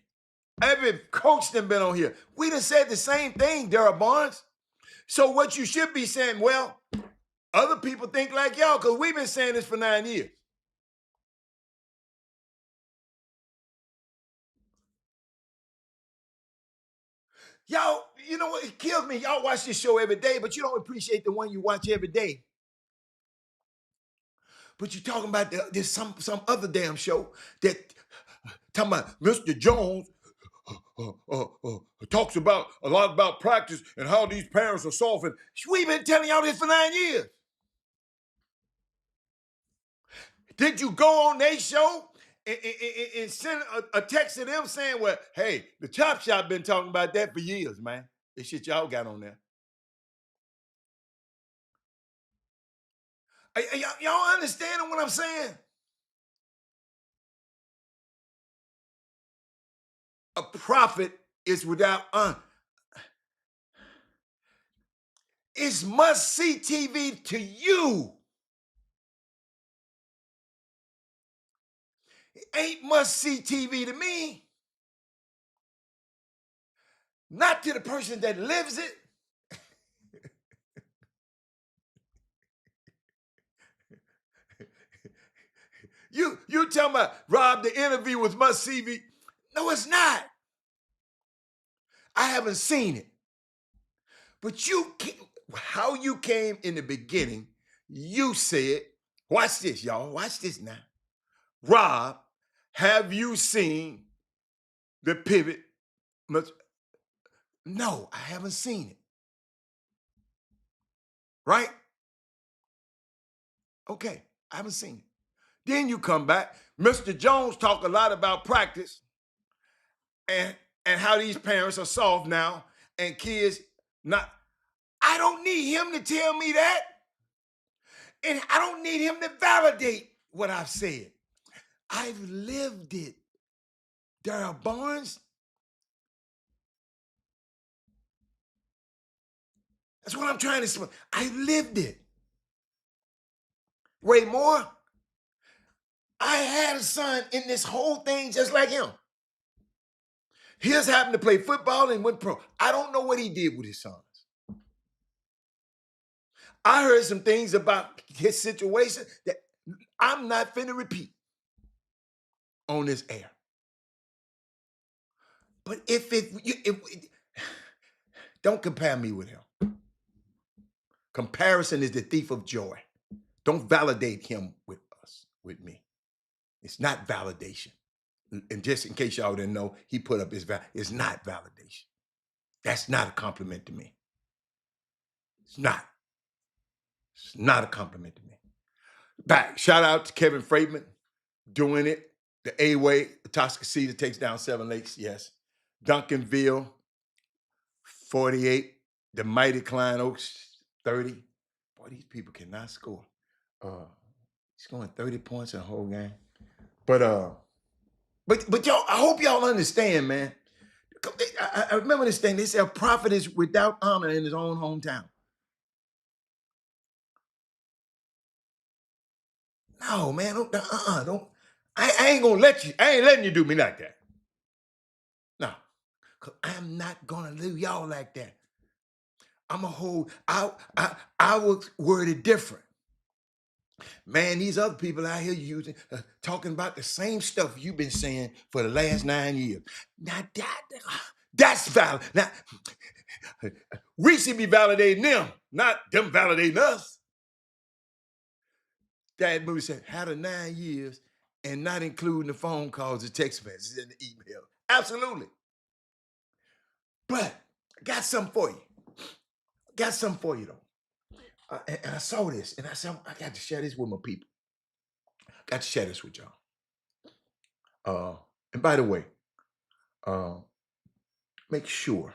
every coach that been on here, we done said the same thing, Darryl Barnes. So what you should be saying, well, other people think like y'all, because we've been saying this for 9 years. Y'all, you know what? It kills me. Y'all watch this show every day, but you don't appreciate the one you watch every day. But you're talking about there's some other damn show that talking about Mr. Jones talks about a lot about practice and how these parents are soft. And we've been telling y'all this for 9 years. Did you go on their show and send a text to them saying, well, hey, the Chop Shop been talking about that for years, man. This shit y'all got on there. Y'all understanding what I'm saying? A prophet is without it's must-see TV to you. It ain't must-see TV to me. Not to the person that lives it. You talking about Rob, the interview was must-see TV. No, it's not. I haven't seen it. But how you came in the beginning, you said, watch this, y'all. Watch this now. Rob, have you seen the pivot? No, I haven't seen it. Right? Okay, I haven't seen it. Then you come back. Mr. Jones talk a lot about practice and how these parents are soft now and kids not. I don't need him to tell me that. And I don't need him to validate what I've said. I've lived it. Darryl Barnes. That's what I'm trying to say. I lived it. Ray Moore. I had a son in this whole thing just like him. His happened to play football and went pro. I don't know what he did with his sons. I heard some things about his situation that I'm not finna repeat on this air. But if don't compare me with him. Comparison is the thief of joy. Don't validate him with me. It's not validation. And just in case y'all didn't know, he put up his it's not validation. That's not a compliment to me. It's not. It's not a compliment to me. Back. Shout out to Kevin Freitman doing it. The A-Way, the Toscasita takes down Seven Lakes, yes. Duncanville, 48. The Mighty Klein Oaks, 30. Boy, these people cannot score. He's scoring 30 points in a whole game. But y'all, I hope y'all understand, man. I remember this thing. They say a prophet is without honor in his own hometown. No, man, don't. I ain't gonna let you. I ain't letting you do me like that. No, cause I'm not gonna leave y'all like that. I'm a whole. I was worded different. Man, these other people out here using, talking about the same stuff you've been saying for the last 9 years. Now that's valid. Now we should be validating them, not them validating us. That movie said, had a 9 years and not including the phone calls, the text messages, and the email. Absolutely. But I got something for you. Got something for you, though. And I saw this, and I said, I got to share this with my people. Got to share this with y'all. And by the way, make sure,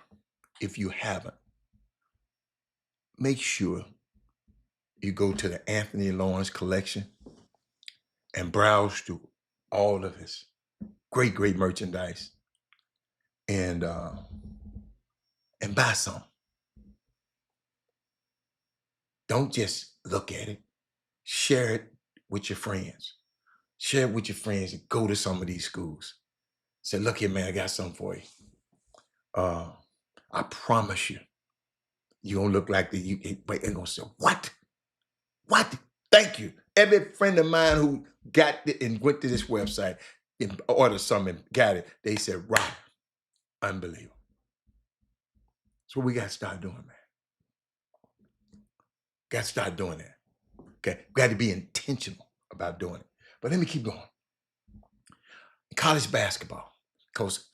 if you haven't, make sure you go to the Anthony Lawrence collection and browse through all of his great merchandise and buy some. Don't just look at it. Share it with your friends. Share it with your friends and go to some of these schools. Say, look here, man, I got something for you. I promise you, you don't look like you ain't gonna say, what? What? Thank you. Every friend of mine who got it and went to this website and ordered something, got it, they said, right, unbelievable. That's what we got to start doing, man. Got to start doing that. Okay? We got to be intentional about doing it. But let me keep going. College basketball, because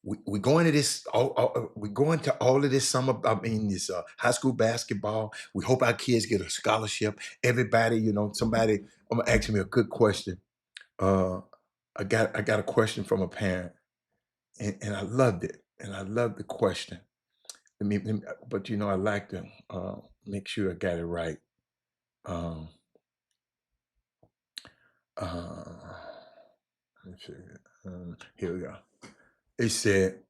we're going to this. We're going to all of this summer. I mean, this high school basketball. We hope our kids get a scholarship. Everybody, somebody asking me a good question. I got a question from a parent, and I loved it, and I loved the question. But I like to make sure I got it right. Let's see. Here we go. It said,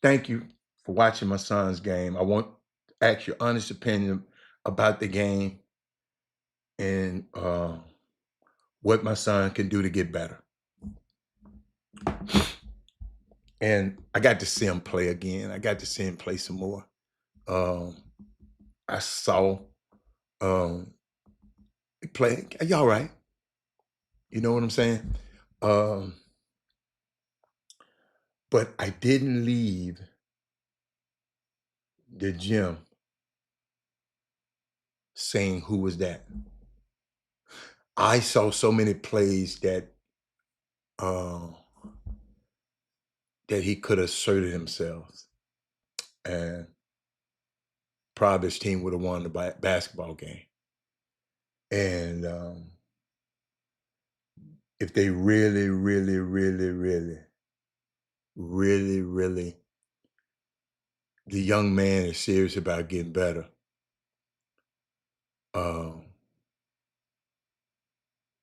thank you for watching my son's game. I want to ask your honest opinion about the game and what my son can do to get better. And I got to see him play again. I got to see him play some more. I saw he play. You all right? You know what I'm saying? But I didn't leave the gym saying, who was that? I saw so many plays that he could have asserted himself, and probably his team would have won the basketball game. And if they really, the young man is serious about getting better, we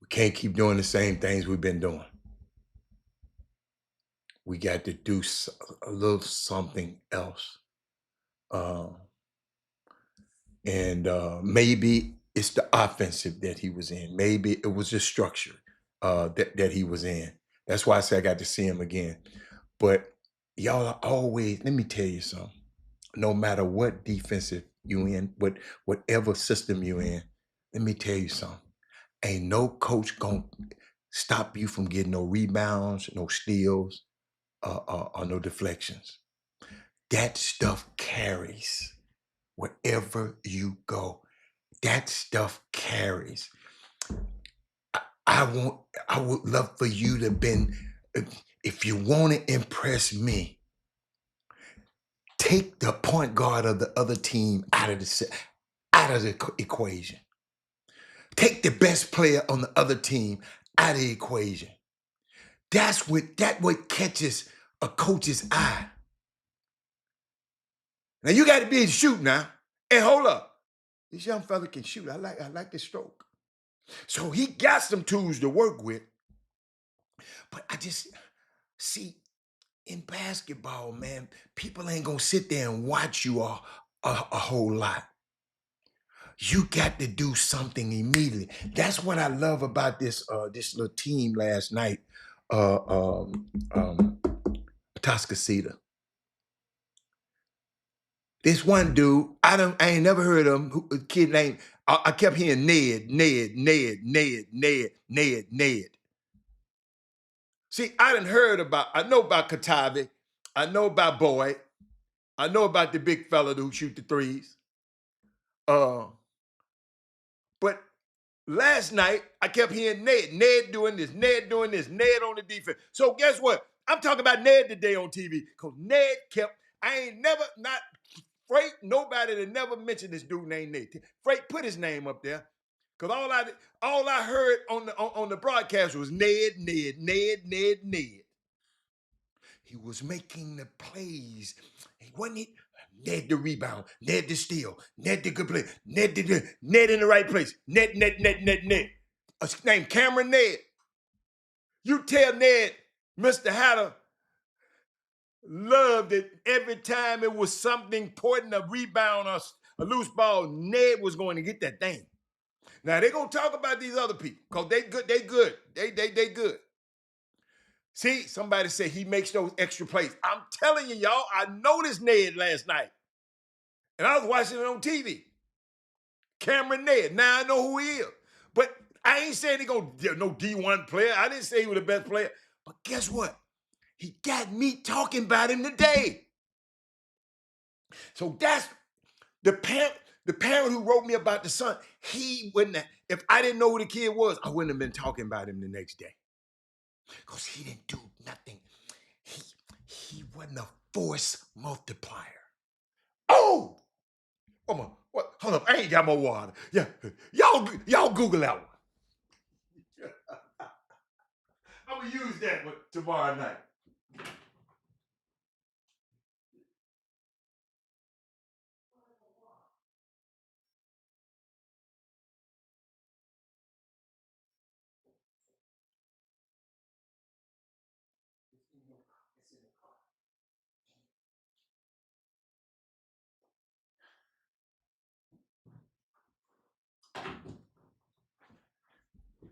can't keep doing the same things we've been doing. We got to do a little something else. And maybe it's the offensive that he was in. Maybe it was the structure that he was in. That's why I say I got to see him again. But y'all are always, let me tell you something. No matter what defensive you in, whatever system you in, let me tell you something. Ain't no coach gonna stop you from getting no rebounds, no steals, or no deflections. That stuff carries wherever you go. That stuff carries. I would love for you to been, if you want to impress me, take the point guard of the other team out of out of the equation. Take the best player on the other team out of the equation. That's what catches a coach's eye. Now you got to be able to shoot now. And hold up, this young fella can shoot. I like his stroke. So he got some tools to work with. But I just see in basketball, man, people ain't gonna sit there and watch you a whole lot. You got to do something immediately. That's what I love about this little team last night, Toscasita. This one dude, I ain't never heard of him. A kid named, I kept hearing Ned. See, I know about Katavi. I know about Boyd. I know about the big fella who shoot the threes. But last night, I kept hearing Ned. Ned doing this, Ned doing this, Ned on the defense. So guess what? I'm talking about Ned today on TV. Because Ned I ain't never, not Freight, nobody that never mentioned this dude named Ned. Freight put his name up there. Because all I heard on the broadcast was Ned. He was making the plays. He wasn't Ned the rebound, Ned the steal, Ned the good play, Ned in the right place. Ned. His name Cameron Ned. You tell Ned, Mr. Hatter loved it every time it was something important, a rebound or a loose ball, Ned was going to get that thing. Now they're gonna talk about these other people because they good. They good. See, somebody said he makes those extra plays. I'm telling you, y'all, I noticed Ned last night. And I was watching it on TV. Cameron Ned. Now I know who he is. But I ain't saying he no D1 player. I didn't say he was the best player. But guess what? He got me talking about him today. So that's the parent who wrote me about the son. He wouldn't have, if I didn't know who the kid was, I wouldn't have been talking about him the next day. Because he didn't do nothing. He wasn't a force multiplier. Oh! What? Hold up, I ain't got my water. Yeah, y'all Google that one. I'm gonna use that one tomorrow night.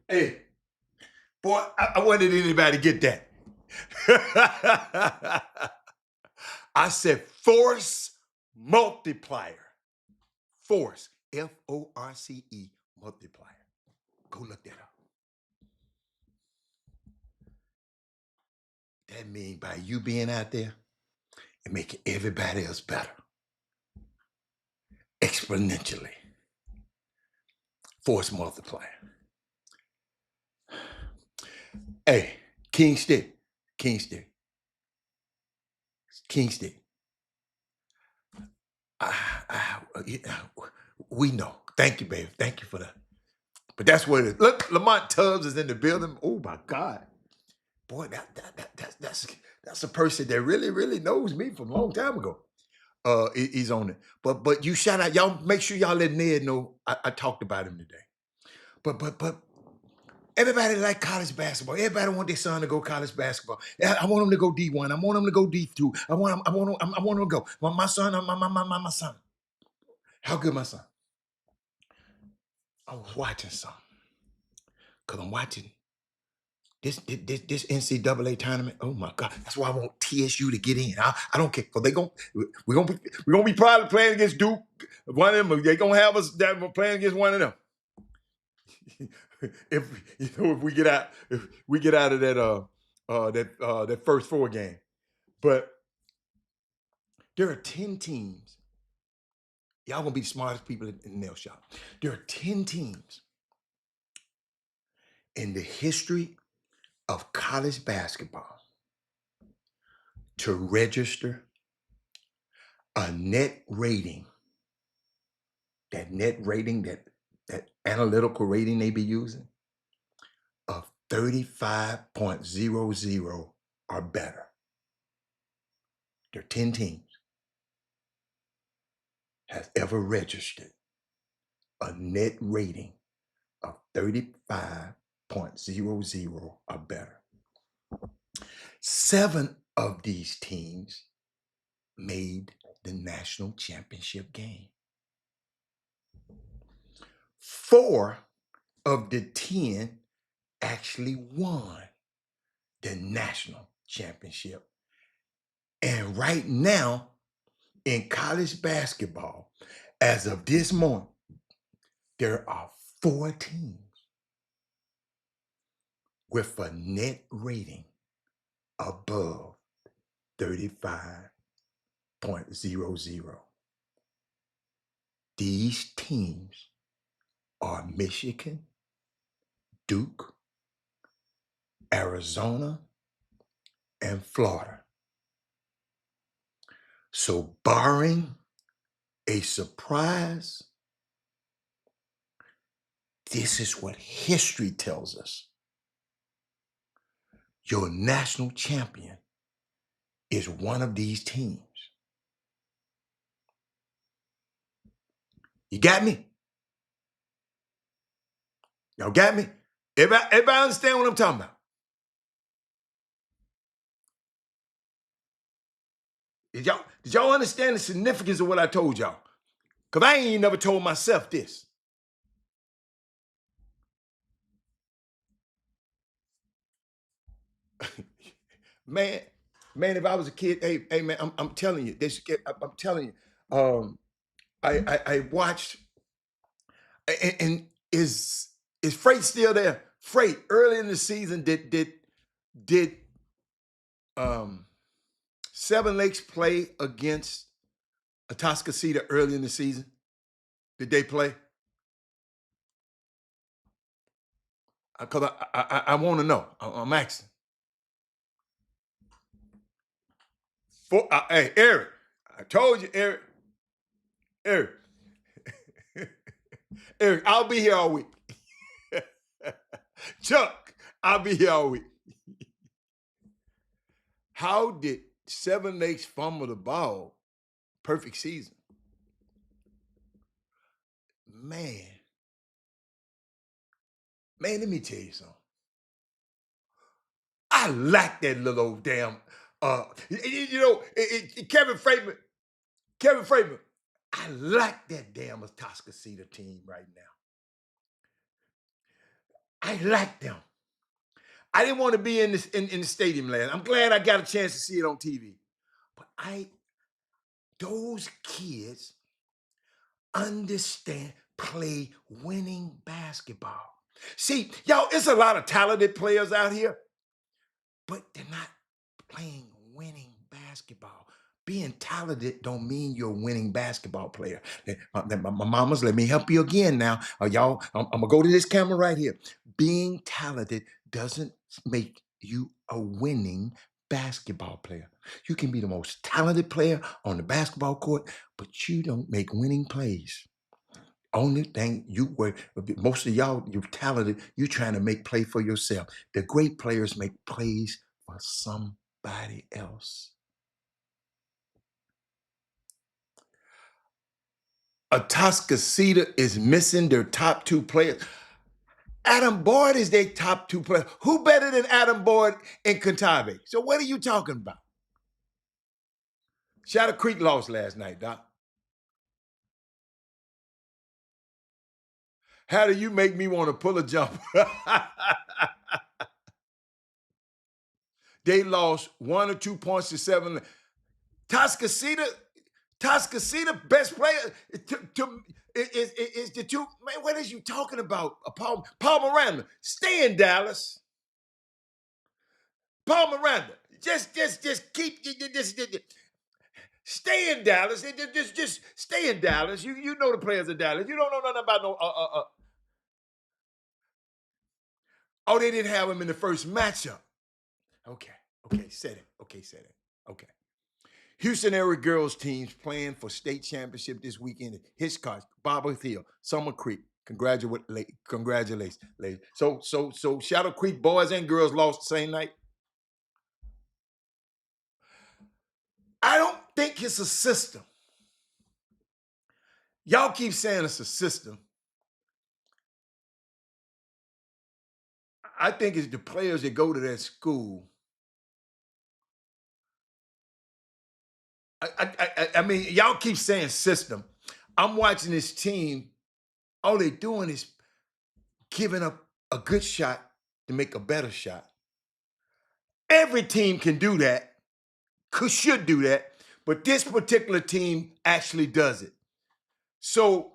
Hey, boy, I wanted anybody to get that. I said force multiplier. Force, Force multiplier. Go look that up. That means by you being out there and making everybody else better. Exponentially. Force multiplier. Hey, King Stick. We know. Thank you, baby. Thank you for that. But that's what it is. Look, Lamont Tubbs is in the building. Oh my God. Boy, that's a person that really knows me from a long time ago. He's on it. But you shout out, y'all make sure y'all let Ned know I talked about him today. But everybody like college basketball. Everybody want their son to go college basketball. I want him to go D1. I want him to go D2. I want him to go. My son, my son. How good my son? I was watching something. Because I'm watching this NCAA tournament. Oh my God. That's why I want TSU to get in. I don't care. Because we're gonna be probably playing against Duke. One of them, they're gonna have us that we're playing against one of them. if we get out of that first four game. But there are 10 teams. Y'all gonna be the smartest people in the nail shop. There are 10 teams in the history of college basketball to register a net rating that net rating, that analytical rating they be using, of 35.00 or better. There are 10 teams has ever registered a net rating of 35.00 or better. 7 of these teams made the national championship game. 4 of the 10 actually won the national championship. And right now, in college basketball, as of this morning, there are 4 teams with a net rating above 35.00. These teams are Michigan, Duke, Arizona, and Florida. So, barring a surprise, this is what history tells us. Your national champion is one of these teams. You got me? Y'all got me? Everybody understand what I'm talking about? Did y'all understand the significance of what I told y'all? Because I ain't even never told myself this. man, if I was a kid, hey man, I'm telling you, I'm telling you, I watched, and is Freight still there? Freight, early in the season, did Seven Lakes play against Atascocita early in the season? Did they play? Because I want to know. I'm asking. Hey, Eric, I told you, Eric. Eric, Eric, I'll be here all week. Chuck, I'll be here all week. How did Seven Lakes fumble the ball? Perfect season. Man, let me tell you something. I like that little old damn, Kevin Freeman, I like that damn Atascocita team right now. I like them. I didn't want to be in the stadium last. I'm glad I got a chance to see it on TV. But those kids understand, play winning basketball. See, y'all, it's a lot of talented players out here, but they're not playing winning basketball. Being talented don't mean you're a winning basketball player. My mamas, let me help you again now. Y'all, I'm gonna go to this camera right here. Being talented doesn't make you a winning basketball player. You can be the most talented player on the basketball court, but you don't make winning plays. Only thing most of y'all, you're talented, you're trying to make play for yourself. The great players make plays for somebody else. Atascocita is missing their top 2 players. Adam Boyd is their top 2 player. Who better than Adam Boyd in Contave? So what are you talking about? Shadow Creek lost last night, Doc. How do you make me want to pull a jumper? They lost 1 or 2 points to 7. Atascocita, best player is the 2. Man, what is you talking about? Paul Miranda, stay in Dallas. Paul Miranda, just keep stay in Dallas. Just stay in Dallas. You know the players in Dallas. You don't know nothing about no. Oh, they didn't have him in the first matchup. Okay, said it. Okay. Houston area girls teams playing for state championship this weekend at Hitchcock, Bobble Hill, Summer Creek. Congratulations, ladies. So Shadow Creek boys and girls lost the same night. I don't think it's a system. Y'all keep saying it's a system. I think it's the players that go to that school. I mean, y'all keep saying system. I'm watching this team. All they're doing is giving up a good shot to make a better shot. Every team can do that, should do that, but this particular team actually does it. So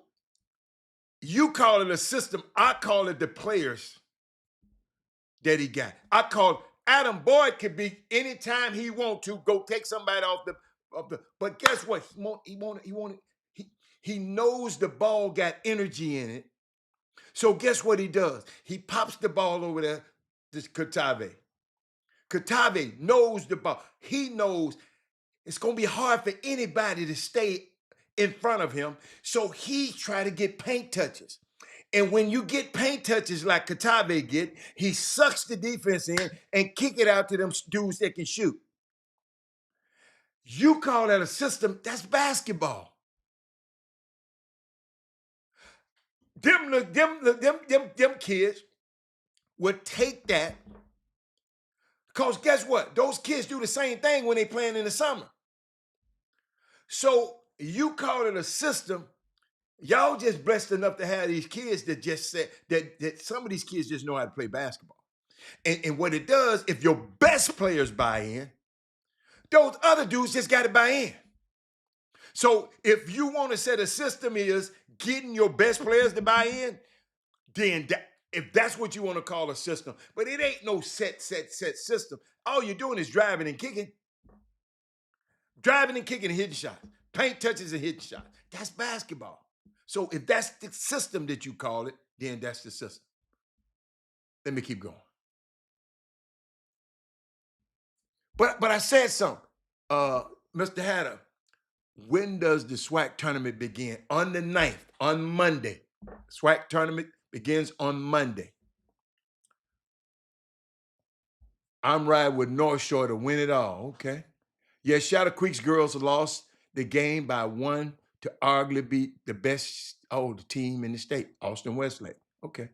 you call it a system. I call it the players that he got. I call Adam Boyd could be anytime he want to go take somebody off the. But guess what? He knows the ball got energy in it. So guess what he does? He pops the ball over there to Katave. Katave knows the ball. He knows it's going to be hard for anybody to stay in front of him. So he try to get paint touches. And when you get paint touches like Katave get, he sucks the defense in and kick it out to them dudes that can shoot. You call that a system, that's basketball. Them kids would take that. Because guess what? Those kids do the same thing when they playing in the summer. So you call it a system. Y'all just blessed enough to have these kids that just said that some of these kids just know how to play basketball. And what it does, if your best players buy in, those other dudes just got to buy in. So if you want to say the system is getting your best players to buy in, then if that's what you want to call a system, but it ain't no set system. All you're doing is driving and kicking and hitting shots, paint touches and hitting shots. That's basketball. So if that's the system that you call it, then that's the system. Let me keep going. But I said something. Mr. Hatter, when does the SWAC tournament begin? On the 9th, on Monday. SWAC tournament begins on Monday. I'm riding with North Shore to win it all. Okay. Yeah, Shadow Creek's girls lost the game by 1 to arguably beat the best team in the state, Austin Westlake. Okay.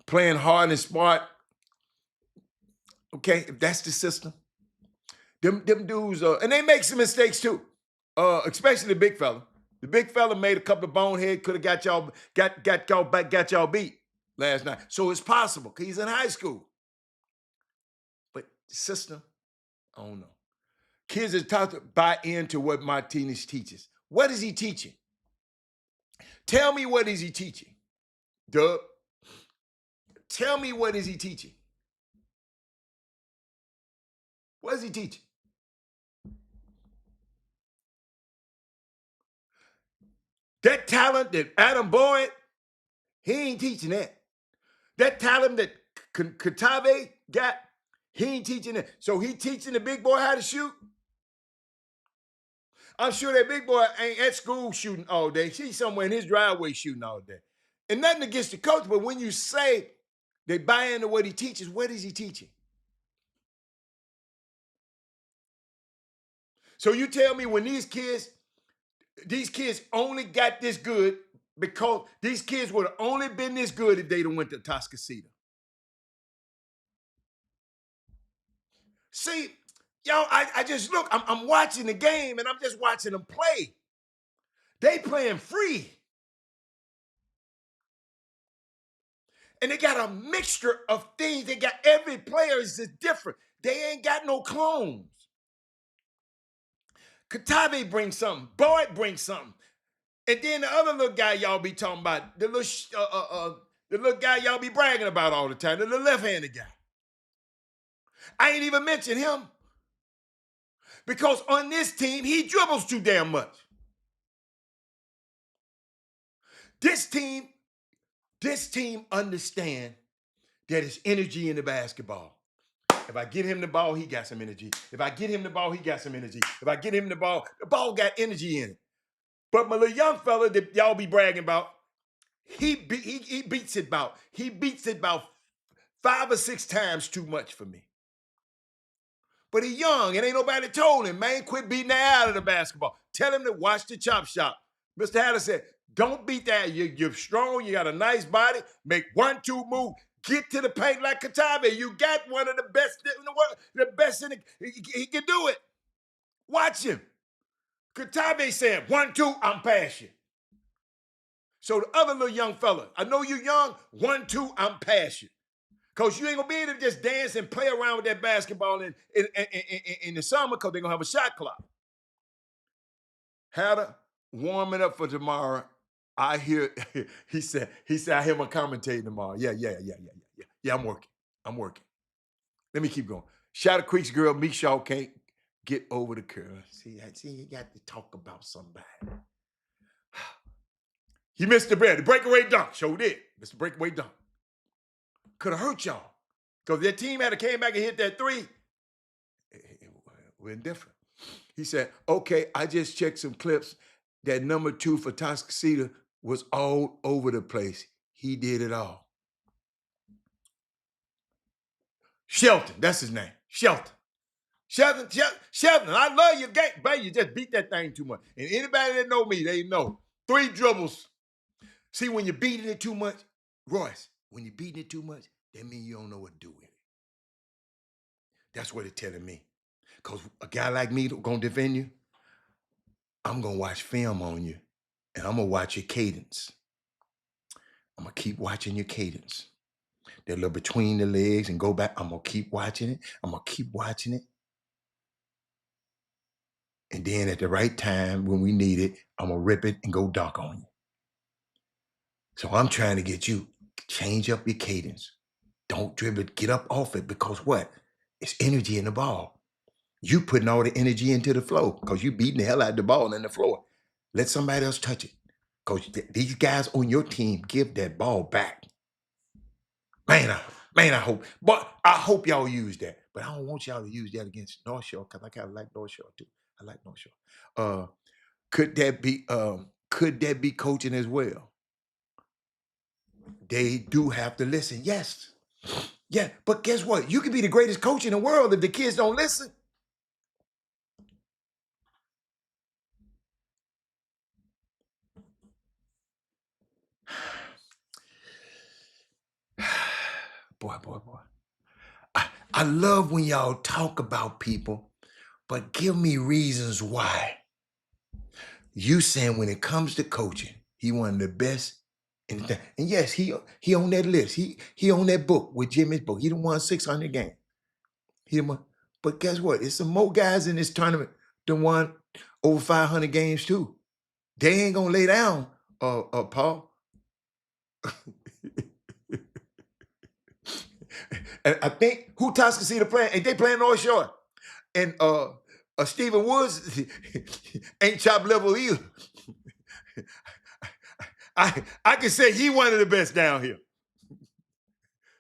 Playing hard and smart. Okay, if that's the system. Them dudes, and they make some mistakes too. Especially the big fella. The big fella made a couple of bonehead, could have got y'all beat last night. So it's possible because he's in high school. But the system, I don't know. Kids are taught to buy into what Martinez teaches. What is he teaching? Tell me what is he teaching? Doug, tell me what is he teaching? What is he teaching? That talent that Adam Boyd, he ain't teaching that. That talent that Katave got, he ain't teaching that. So he teaching the big boy how to shoot? I'm sure that big boy ain't at school shooting all day. He's somewhere in his driveway shooting all day. And nothing against the coach, but when you say they buy into what he teaches, what is he teaching? So you tell me when these kids only got this good because these kids would have only been this good if they'd have went to Toscasita. See, y'all, I just look, I'm watching the game and I'm just watching them play. They playing free. And they got a mixture of things. They got every player is just different. They ain't got no clones. Katave brings something. Boyd brings something. And then the other little guy y'all be talking about, the little guy y'all be bragging about all the time, the little left-handed guy. I ain't even mentioned him. Because on this team, he dribbles too damn much. This team understand that it's energy in the basketball. If I get him the ball, he got some energy. If I get him the ball, he got some energy. If I get him the ball got energy in it. But my little young fella that y'all be bragging about, he beats it about 5 or 6 times too much for me. But he's young and ain't nobody told him, man, quit beating the out of the basketball. Tell him to watch the Chop Shop. Mr. Hatter said, don't beat that. You're strong. You got a nice body. Make 1-2 move. Get to the paint like Katabe. You got one of the best in the world. The best in the, he can do it. Watch him. Katabe said, 1-2, I'm past you. So the other little young fella, I know you young, 1-2, I'm past you. Because you ain't going to be able to just dance and play around with that basketball in the summer because they're going to have a shot clock. Hatter, warming up for tomorrow. I hear, he said, I hear my commentating tomorrow. Yeah, I'm working. Let me keep going. Shadow Creek's girl, Meek Shaw can't get over the curve. See, you got to talk about somebody. He missed the breakaway dunk. Sure did. Missed the breakaway dunk. Could have hurt y'all. Because their team had came back and hit that 3. We're indifferent. He said, okay, I just checked some clips. That number 2 for Toscasita was all over the place. He did it all. Shelton, that's his name. Shelton, I love your game. Baby, you just beat that thing too much. And anybody that know me, they know. 3 dribbles. See, when you're beating it too much, Royce, when you're beating it too much, that means you don't know what to do with it. That's what it's telling me. Because a guy like me going to defend you, I'm going to watch film on you, and I'm going to watch your cadence. I'm going to keep watching your cadence. That little between the legs and go back, I'm going to keep watching it. And then at the right time, when we need it, I'm going to rip it and go dunk on you. So I'm trying to get you, change up your cadence. Don't dribble it, get up off it, because what? It's energy in the ball. You putting all the energy into the flow because you beating the hell out of the ball in the floor. Let somebody else touch it. Because these guys on your team give that ball back. Man, I hope. But I hope y'all use that. But I don't want y'all to use that against North Shore because I kind of like North Shore too. I like North Shore. Could that be coaching as well? They do have to listen. Yes. Yeah, but guess what? You can be the greatest coach in the world if the kids don't listen. Boy. I love when y'all talk about people, but give me reasons why. You saying when it comes to coaching, he one of the best in the thing. And yes, he on that list. He on that book with Jimmy's book. He done won 600 games. But guess what? It's some more guys in this tournament that won over 500 games too. They ain't gonna lay down, Paul. And I think who Toscasita playing? Ain't they playing North Shore? And Stephen Woods ain't chop level either. I can say he one of the best down here.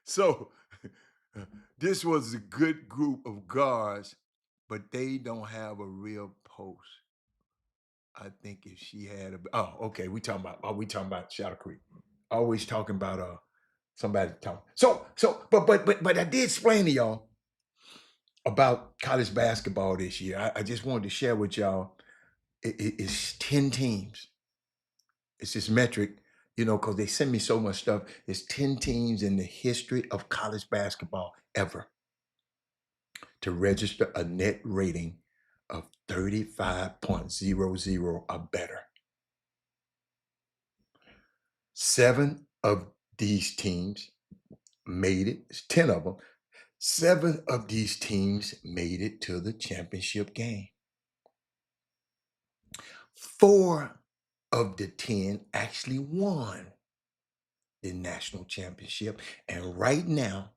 So this was a good group of guards, but they don't have a real post. I think if she had okay, we talking about Shadow Creek. Always talking about somebody talking. But I did explain to y'all about college basketball this year. I just wanted to share with y'all. It's 10 teams. It's this metric, because they send me so much stuff. It's 10 teams in the history of college basketball ever to register a net rating of 35.00 or better. 7 of these teams made it. It's 10 of them. 7 of these teams made it to the championship game. 4 of the 10 actually won the national championship. And right now,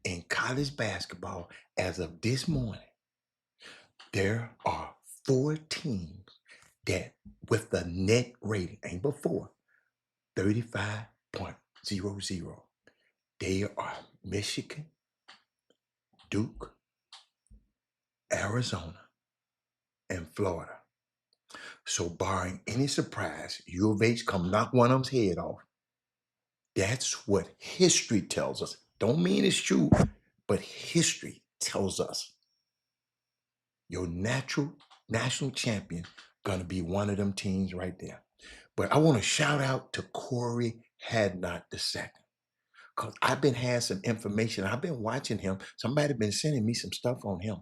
in college basketball, as of this morning, there are 4 teams that, with the net rating, ain't before, 35.00. They are Michigan, Duke, Arizona, and Florida. So barring any surprise, U of H come knock one of them's head off. That's what history tells us. Don't mean it's true, but history tells us your natural national champion gonna be one of them teams right there. But I want to shout out to Corey Hadnot II. Because I've been had some information. I've been watching him. Somebody been sending me some stuff on him.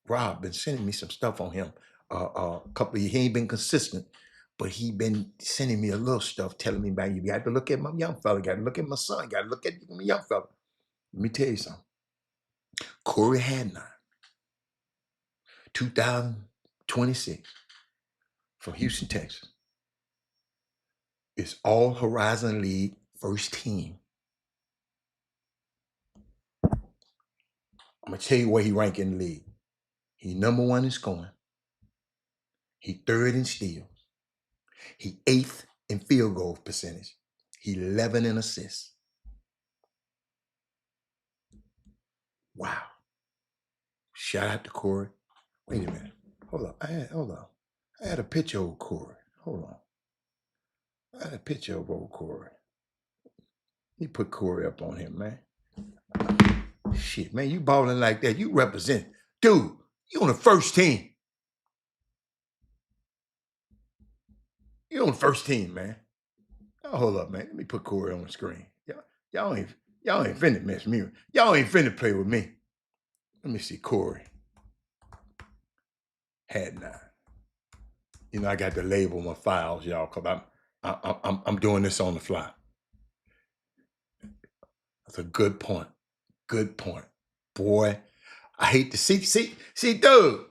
Rob been sending me some stuff on him. A couple of years. He ain't been consistent, but he been sending me a little stuff telling me about you got to look at my young fella, got to look at my son, got to look at my young fella. Let me tell you something. Corey Hadnot, 2026 from Houston, Texas. It's All Horizon League first team. I'm gonna tell you where he rank in the league. He number 1 in scoring. He 3rd in steals. He 8th in field goal percentage. He 11 in assists. Wow. Shout out to Corey. Wait a minute. Hold on. I had a picture of Corey. Hold on. I had a picture of old Corey. He put Corey up on him, man. Shit, man, you balling like that. You represent. Dude, you on the first team. You on the first team, man. Oh, hold up, man. Let me put Corey on the screen. Y'all ain't finna mess me. Y'all ain't finna play with me. Let me see Corey. Hadnot. You know, I got to label my files, y'all, because I'm doing this on the fly. That's a good point. Good point. Boy, I hate to see, Doug.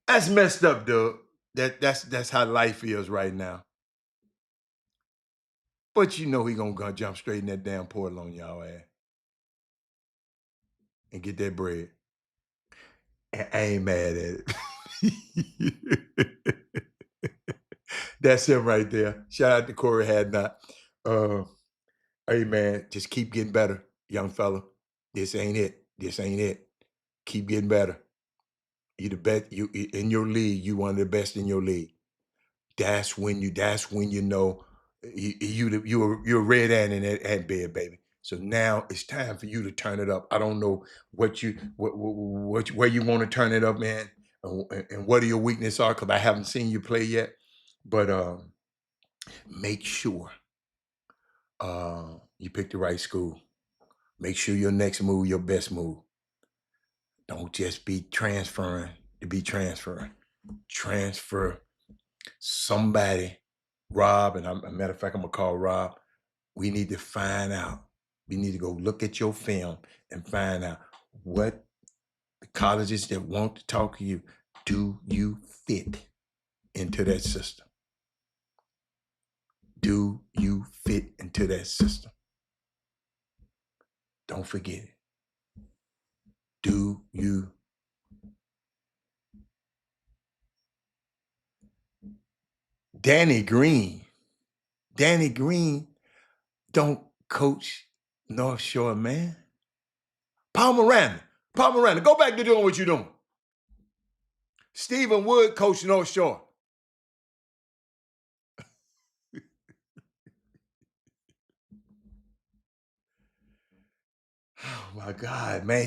That's messed up, Doug. That's how life is right now. But you know he gonna jump straight in that damn portal on y'all ass and get that bread. I ain't mad at it. That's him right there. Shout out to Corey Hadnot. Hey man, just keep getting better, young fella. This ain't it. This ain't it. Keep getting better. You the best. You in your league. You one of the best in your league. That's when you know you're a red ant in that ant bed, baby. So now it's time for you to turn it up. I don't know what where you want to turn it up, man, and what are your weaknesses are, because I haven't seen you play yet. But make sure you pick the right school. Make sure your next move, your best move. Don't just be transferring to be transferring. Transfer somebody. Rob, and a matter of fact, I'm gonna call Rob. We need to find out. We need to go look at your film and find out what the colleges that want to talk to you, do you fit into that system? Do you fit into that system? Don't forget it. Do you? Danny Green don't coach North Shore, man. Paul Miranda, go back to doing what you're doing. Stephen Wood coach North Shore. Oh my God, man.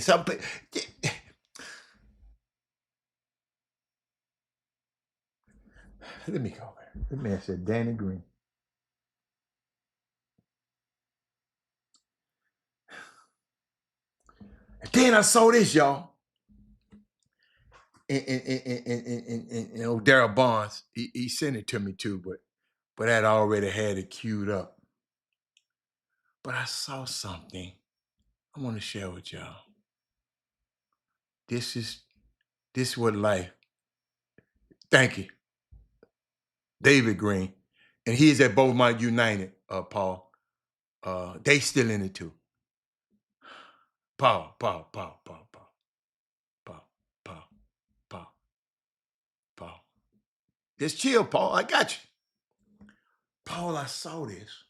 Let me go there. The man said Danny Green. And then I saw this, y'all. And old Darryl Barnes, he sent it to me too, but I'd already had it queued up. But I saw something I want to share with y'all. This is what life. Thank you. David Green. And he's at Beaumont United, Paul. They still in it too. Paul. Just chill, Paul. I got you. Paul, I saw this.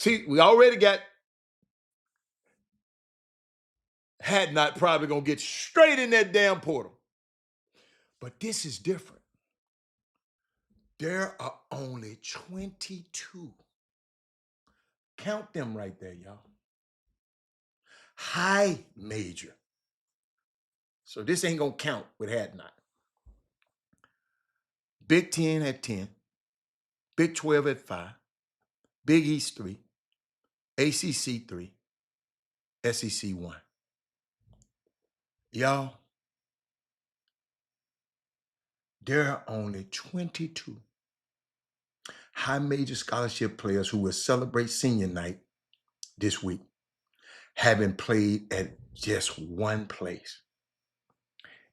See, we already got Had Not probably gonna get straight in that damn portal. But this is different. There are only 22. Count them right there, y'all. High major. So this ain't gonna count with Had Not. Big 10 at 10, Big 12 at 5, Big East 3, ACC 3, SEC 1. Y'all, there are only 22 high major scholarship players who will celebrate senior night this week, having played at just one place.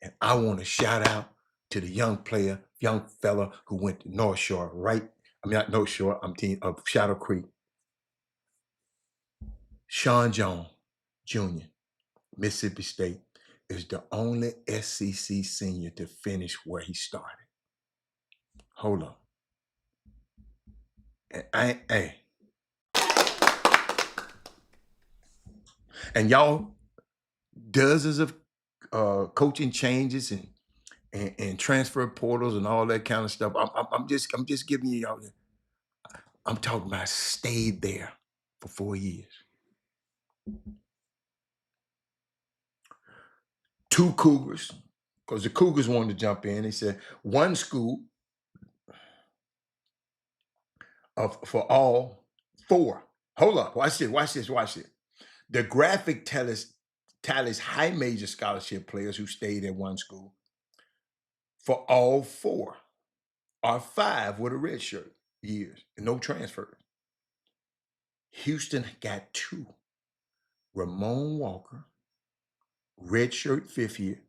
And I want to shout out to the young fella who went to North Shore, not North Shore, I'm thinking of Shadow Creek. Sean Jones Jr., Mississippi State, is the only SEC senior to finish where he started. Hold on. And y'all, dozens of coaching changes and transfer portals and all that kind of stuff. I'm just giving you y'all. I'm talking about stayed there for 4 years. 2 Cougars, because the Cougars wanted to jump in. They said one school for all 4. Hold up, watch this. The graphic tallies high major scholarship players who stayed at one school. For all 4 are 5 with a red shirt years and no transfers. Houston got 2. Ramon Walker, redshirt 5th year,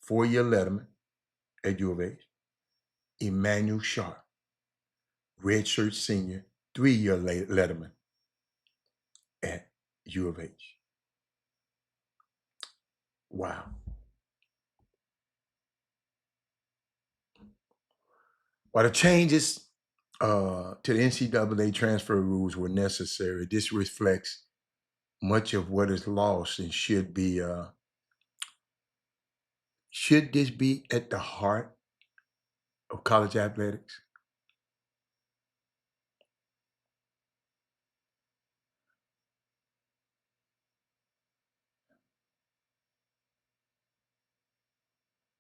4-year letterman at U of H. Emmanuel Sharp, redshirt senior, 3-year letterman at U of H. Wow. While the changes to the NCAA transfer rules were necessary, this reflects much of what is lost and should this be at the heart of college athletics?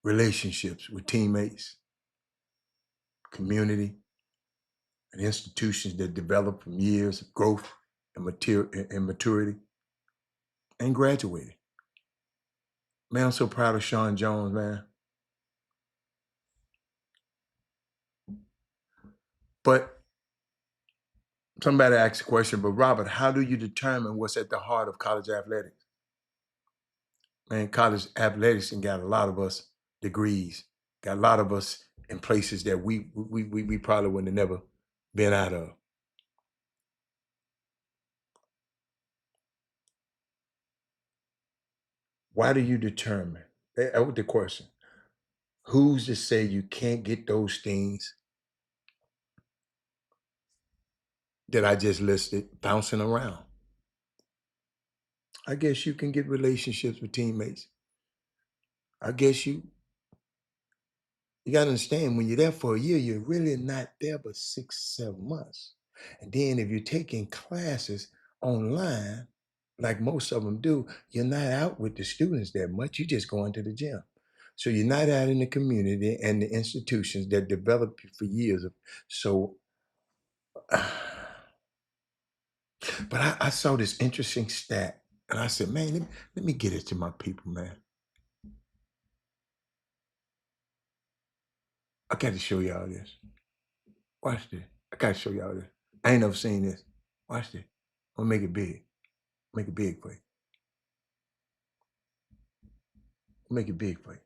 Relationships with teammates, community, and institutions that develop from years of growth and maturity and graduating. Man, I'm so proud of Sean Jones, man. But somebody asked a question, but Robert, how do you determine what's at the heart of college athletics? Man, college athletics and got a lot of us degrees, got a lot of us in places that we probably wouldn't have never been out of. Why do you determine? That was the question. Who's to say you can't get those things that I just listed bouncing around? I guess you can get relationships with teammates. I guess you got to understand when you're there for a year, you're really not there but 6, 7 months. And then if you're taking classes online, like most of them do, you're not out with the students that much. You're just going to the gym. So you're not out in the community and the institutions that develop you for years. So, but I saw this interesting stat and I said, man, let me get it to my people, man. I got to show y'all this. Watch this. I got to show y'all this. I ain't never seen this. Watch this. I'm going to make it big. Make it big for you. Make it big for you.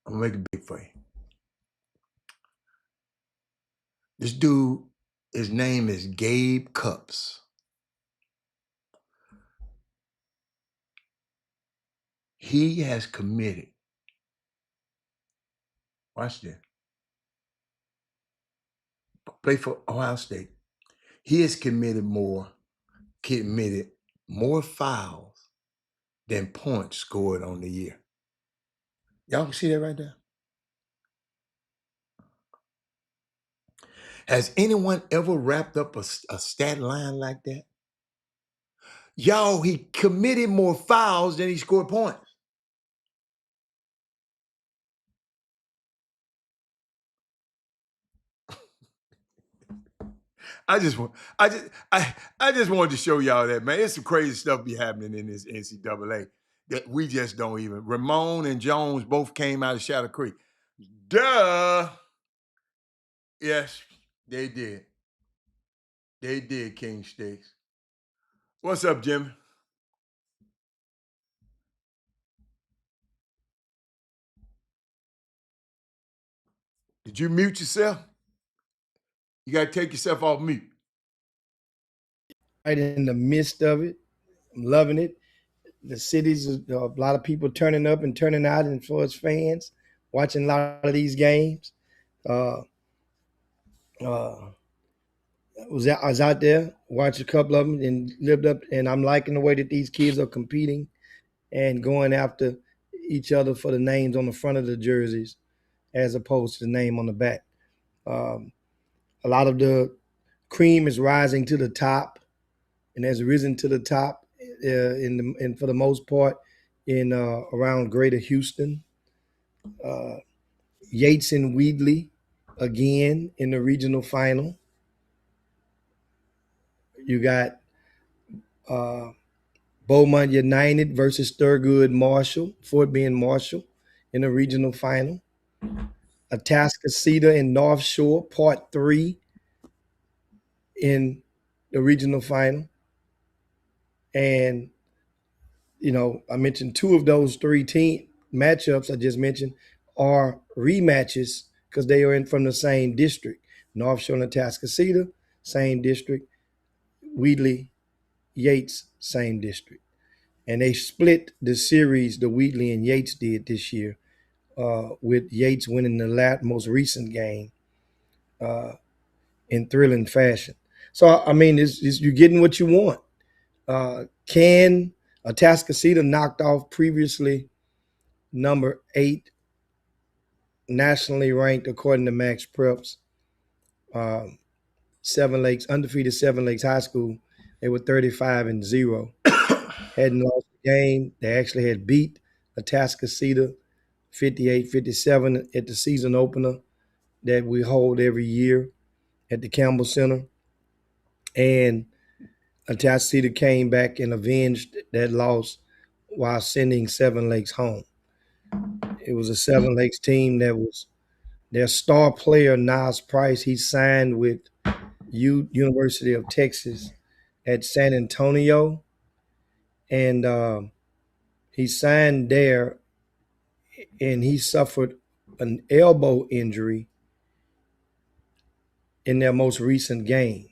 I'm going to make it big for you. This dude, his name is Gabe Cups. He has committed. Watch this. Played for Ohio State. He has committed more fouls than points scored on the year. Y'all can see that right there. Has anyone ever wrapped up a stat line like that? Y'all, he committed more fouls than he scored points. I just want, I just wanted to show y'all that, man. It's some crazy stuff be happening in this NCAA that we just don't even. Ramon and Jones both came out of Shadow Creek. Duh. Yes, they did. They did, King Sticks. What's up, Jimmy? Did you mute yourself? You got to take yourself off mute. Right in the midst of it. I'm loving it. The cities, a lot of people turning up and turning out, and for its fans, watching a lot of these games. Uh, uh, I was out there, watched a couple of them, and lived up. And I'm liking the way that these kids are competing and going after each other for the names on the front of the jerseys, as opposed to the name on the back. Um, a lot of the cream is rising to the top, and has risen to the top and for the most part in around Greater Houston. Uh, Yates and Wheatley again in the regional final. You got uh, Beaumont United versus Thurgood Marshall, Fort Bend Marshall in the regional final. Atascocita and North Shore, Part 3 in the regional final. And, I mentioned two of those three team matchups I just mentioned are rematches because they are in from the same district. North Shore and Atascocita, same district. Wheatley, Yates, same district. And they split the series, the Wheatley and Yates did this year, with Yates winning the most recent game uh, in thrilling fashion. So, I mean, you're getting what you want. Can Atascocita knocked off previously number 8 nationally ranked according to Max Preps, um, Seven Lakes, undefeated Seven Lakes High School. They were 35-0. Hadn't lost a game. They actually had beat Atascocita 58-57 at the season opener that we hold every year at the Campbell Center. And Atascocita came back and avenged that loss while sending Seven Lakes home. It was a Seven Lakes team that was their star player, Nas Price. He signed with University of Texas at San Antonio, and he signed there, and he suffered an elbow injury in their most recent game.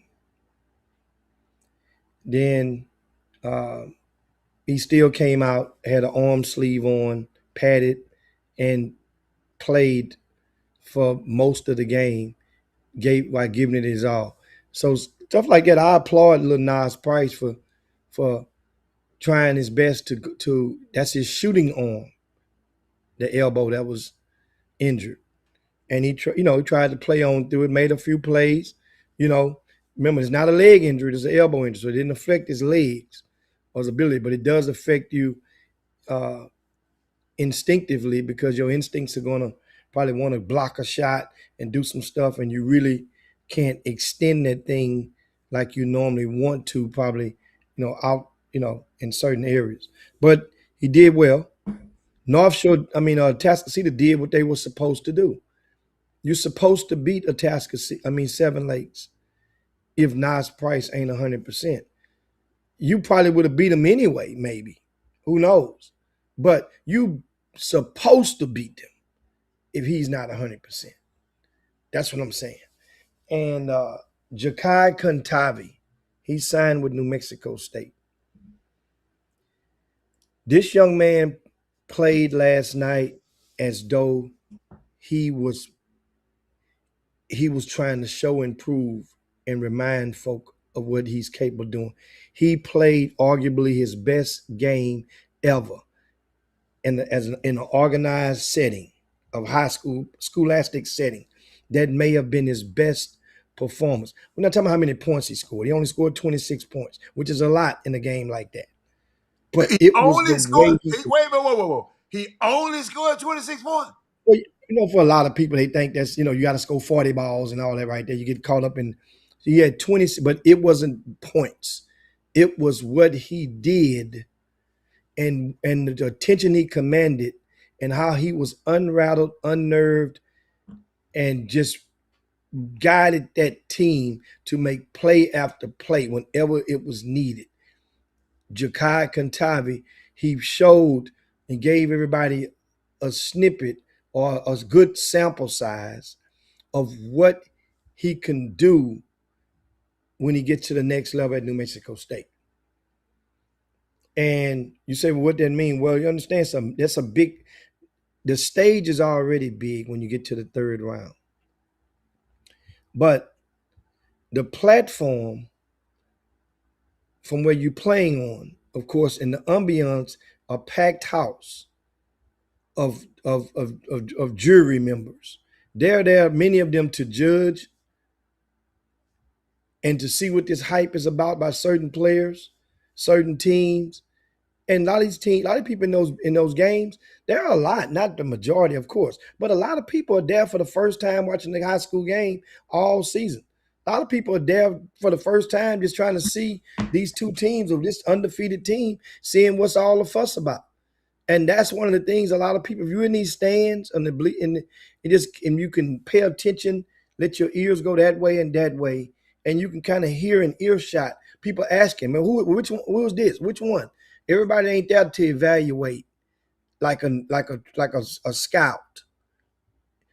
Then uh, he still came out, had an arm sleeve on, padded, and played for most of the game, while giving it his all. So stuff like that, I applaud Lil Nas Price for trying his best to. That's his shooting arm, the elbow that was injured, and he tried to play on through it, made a few plays. Remember, it's not a leg injury; it's an elbow injury, so it didn't affect his legs or his ability, but it does affect you uh, instinctively because your instincts are gonna probably want to block a shot and do some stuff, and you really can't extend that thing like you normally want to, probably, out, in certain areas. But he did well. North Shore, Atascocita did what they were supposed to do. You're supposed to beat Seven Lakes if Nas Price ain't 100%. You probably would have beat him anyway, maybe. Who knows? But you supposed to beat them if he's not 100%. That's what I'm saying. And Jakai Kuntavi, he signed with New Mexico State. This young man played last night as though he was he was trying to show and prove and remind folk of what he's capable of doing. He played arguably his best game ever in an organized setting of high school, scholastic setting. That may have been his best performance. We're not talking about how many points he scored. He only scored 26 points, which is a lot in a game like that. But He it was the only way scored. he Wait, whoa. He only scored 26 points. well, for a lot of people, they think that's, you got to score 40 balls and all that right there. You get caught up in, so he had 20, but it wasn't points. It was what he did and the attention he commanded and how he was unrattled, unnerved, and just guided that team to make play after play whenever it was needed. Jakai Kantavi, he showed and gave everybody a snippet or a good sample size of what he can do when he gets to the next level at New Mexico State. And you say, well, what that mean? Well, you understand something. That's a big, the stage is already big when you get to the third round. But the platform from where you're playing on, of course, in the ambiance, a packed house of jury members. They're there, many of them to judge and to see what this hype is about by certain players, certain teams. And a lot of these teams, a lot of people in those games, there are a lot, not the majority, of course, but a lot of people are there for the first time watching the high school game all season. A lot of people are there for the first time just trying to see these two teams of this undefeated team, seeing what's all the fuss about. And that's one of the things a lot of people, if you're in these stands and and you can pay attention, let your ears go that way and that way, and you can kind of hear an earshot. People asking, man, which one, who was this? Which one? Everybody ain't there to evaluate like a scout.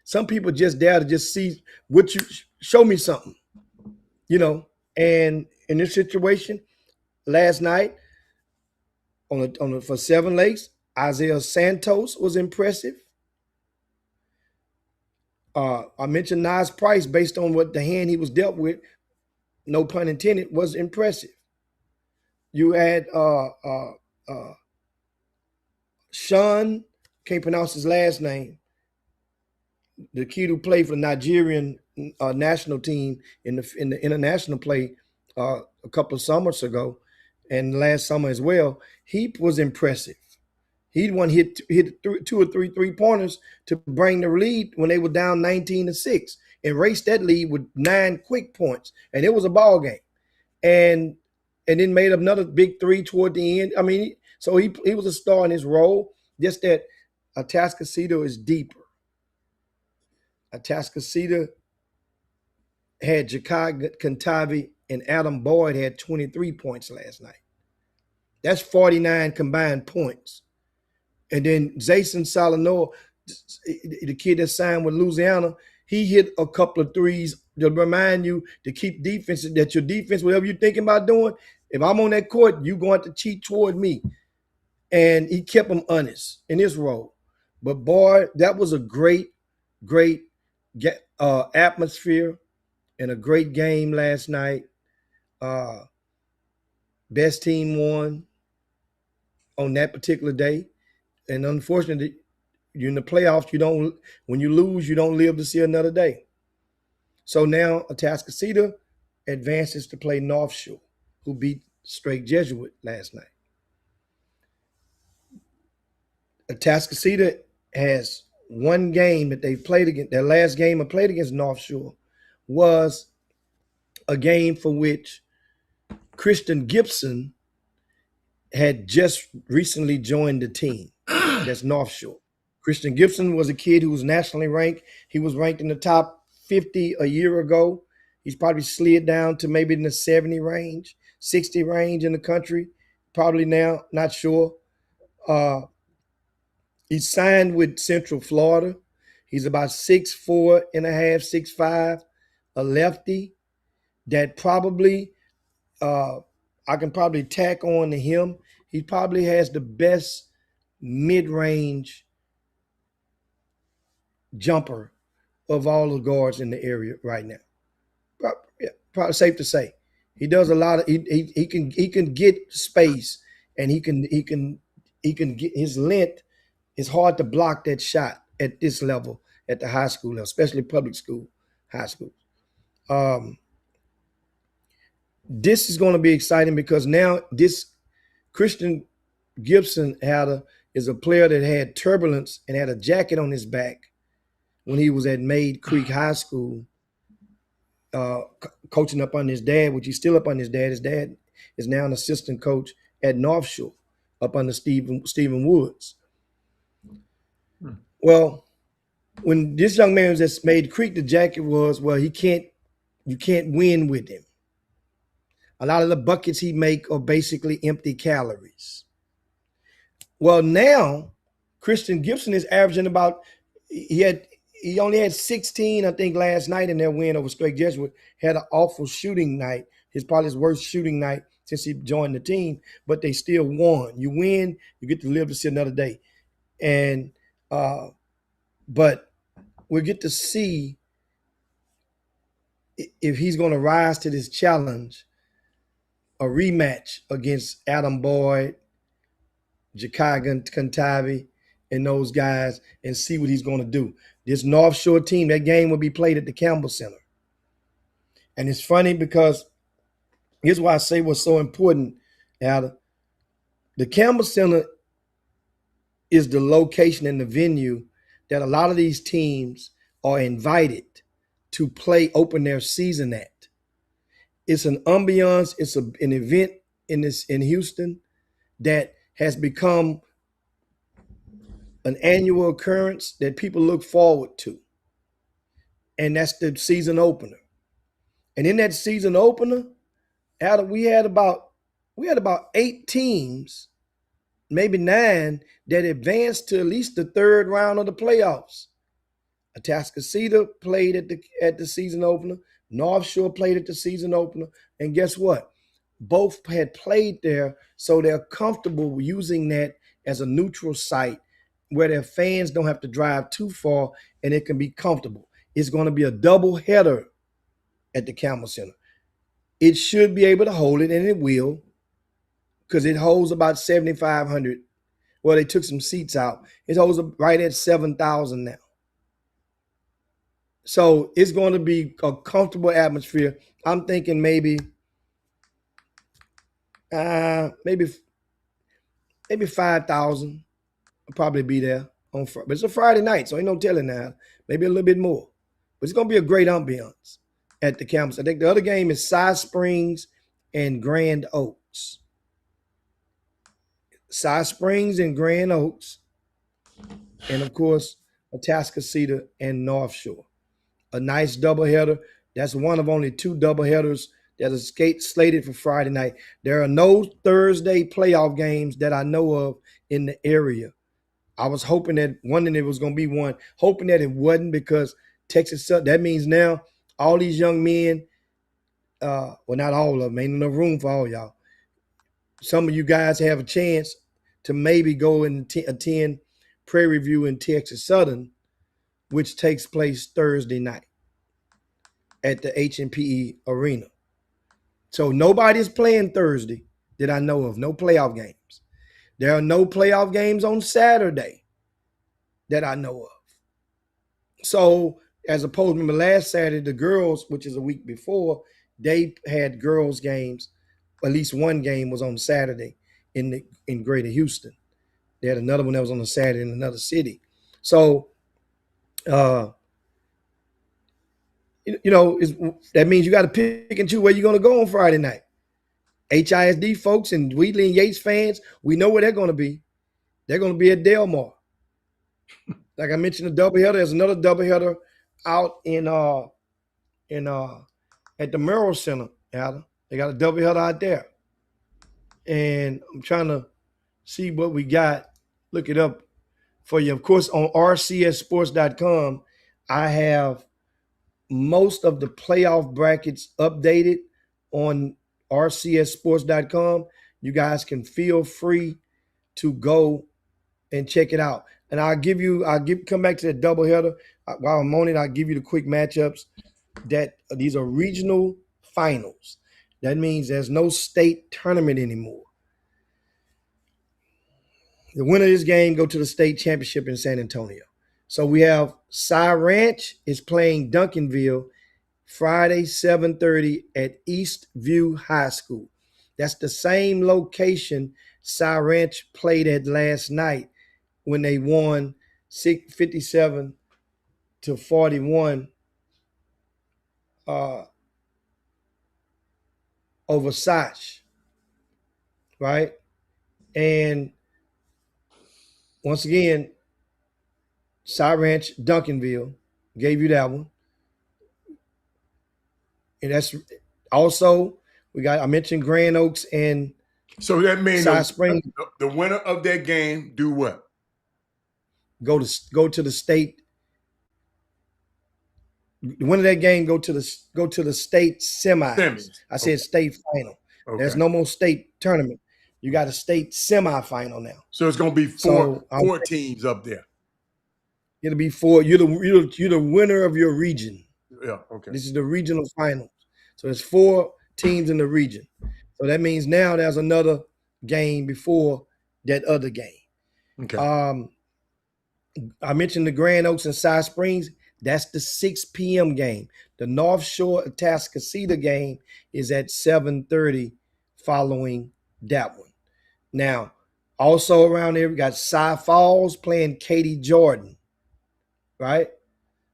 Some people just there to just see what you show me something, And in this situation, last night for Seven Lakes, Isaiah Santos was impressive. I mentioned Nas Price based on what the hand he was dealt with, no pun intended, was impressive. You had Sean, can't pronounce his last name, the kid who played for the Nigerian national team in the international play a couple of summers ago, and last summer as well. He was impressive. He hit 2 or 3 3-pointers to bring the lead when they were down 19-6 and raced that lead with 9 quick points, and it was a ball game. And then made another big 3 toward the end. I mean, so he was a star in his role. Just that Atascocita is deeper. Atascocita had Jakai Kantavi and Adam Boyd had 23 points last night. That's 49 combined points. And then Jason Salanoa, the kid that signed with Louisiana, he hit a couple of threes to remind you to keep defense, that your defense, whatever you're thinking about doing, if I'm on that court, you're going to cheat toward me. And he kept him honest in his role. But boy, that was a great atmosphere and a great game last night. Best team won on that particular day. And unfortunately, you're in the playoffs. When you lose, you don't live to see another day. So now Atascocita advances to play North Shore, who beat Straight Jesuit last night. Atascocita has one game that they played against. Their last game I played against North Shore was a game for which Christian Gibson had just recently joined the team. That's North Shore. Christian Gibson was a kid who was nationally ranked. He was ranked in the top 50 a year ago. He's probably slid down to maybe in the 70 range, 60 range in the country. Probably now, not sure. He signed with Central Florida. He's about 6'4 and a half, 6'5", a lefty that probably I can probably tack on to him. He probably has the best mid-range jumper of all the guards in the area right now. Yeah, probably safe to say. He does a lot of he can get space, and he can get his length. It's hard to block that shot at this level, at the high school level, especially public school, high school. This is going to be exciting because now this Christian Gibson is a player that had turbulence and had a jacket on his back when he was at Maid Creek High School, coaching up on his dad, which he's still up on his dad. His dad is now an assistant coach at North Shore, up under Stephen Woods. Well, when this young man was at Maid Creek, the jacket was, well, you can't win with him. A lot of the buckets he make are basically empty calories. Well, now Christian Gibson is averaging about, he only had 16, I think, last night in their win over Straight Jesuit. Had an awful shooting night. Probably his worst shooting night since he joined the team, but they still won. You win, you get to live to see another day. And but we'll get to see if he's going to rise to this challenge, a rematch against Adam Boyd, Jakai Kantavi, and those guys, and see what he's going to do. This North Shore team, that game will be played at the Campbell Center. And it's funny because here's why I say what's so important, Adam. The Campbell Center is the location and the venue that a lot of these teams are invited to open their season at. It's an ambiance, it's an event in Houston that has become an annual occurrence that people look forward to. And that's the season opener. And in that season opener, Adam, we had about 8 teams, maybe 9, that advanced to at least the third round of the playoffs. Atascocita played at the season opener. North Shore played at the season opener. And guess what? Both had played there, so they're comfortable using that as a neutral site where their fans don't have to drive too far and it can be comfortable. It's going to be a double header at the Campbell Center. It should be able to hold it, and it will, because it holds about 7,500. Well, they took some seats out. It holds right at 7,000 now. So it's going to be a comfortable atmosphere. I'm thinking maybe 5,000 will probably be there on Friday. But it's a Friday night, so ain't no telling now. Maybe a little bit more. But it's going to be a great ambiance at the campus. I think the other game is Cy Springs and Grand Oaks. Cy Springs and Grand Oaks. And, of course, Atascocita and North Shore. A nice doubleheader. That's one of only 2 doubleheaders that are slated for Friday night. There are no Thursday playoff games that I know of in the area. I was wondering it was going to be one, hoping that it wasn't, because Texas, that means now all these young men, well, not all of them, ain't enough room for all y'all. Some of you guys have a chance to maybe go and attend Prairie View in Texas Southern, which takes place Thursday night at the H&PE Arena. So nobody's playing Thursday that I know of, no playoff games. There are no playoff games on Saturday that I know of. So as opposed, remember last Saturday, the girls, which is a week before, they had girls games. At least one game was on Saturday in Greater Houston. They had another one that was on a Saturday in another city. So, that means you got to pick and choose where you're going to go on Friday night. HISD folks and Wheatley and Yates fans, we know where they're going to be. They're going to be at Delmar. Like I mentioned, a doubleheader. There's another doubleheader out at the Merrill Center, Adam. They got a doubleheader out there. And I'm trying to see what we got. Look it up for you. Of course, on rcssports.com, I have most of the playoff brackets updated on rcssports.com. You guys can feel free to go and check it out. and come back to that doubleheader. While I'm on it, I'll give you the quick matchups. That these are regional finals. That means there's no state tournament anymore. The winner of this game go to the state championship in San Antonio. So we have Cy Ranch is playing Duncanville Friday, 7:30 at Eastview High School. That's the same location Cy Ranch played at last night when they won 57-41 over Sach, right? And once again, Cy Ranch, Duncanville gave you that one. And that's also, I mentioned Grand Oaks and So that means Cy Springs the winner of that game do what? go to the state. The winner of that game go to the state semis. Semis. I said state final. Okay. There's no more state tournament. You got a state semifinal now. So it's going to be four teams up there. It'll be four. You're the winner of your region. Yeah. Okay. This is the regional finals. So there's 4 teams in the region. So that means now there's another game before that other game. Okay. I mentioned the Grand Oaks and Cy Springs. That's the 6 p.m. game. The North Shore Atascocita game is at 7:30 following that one. Now, also around there, we got Cy Falls playing Katy Jordan, right?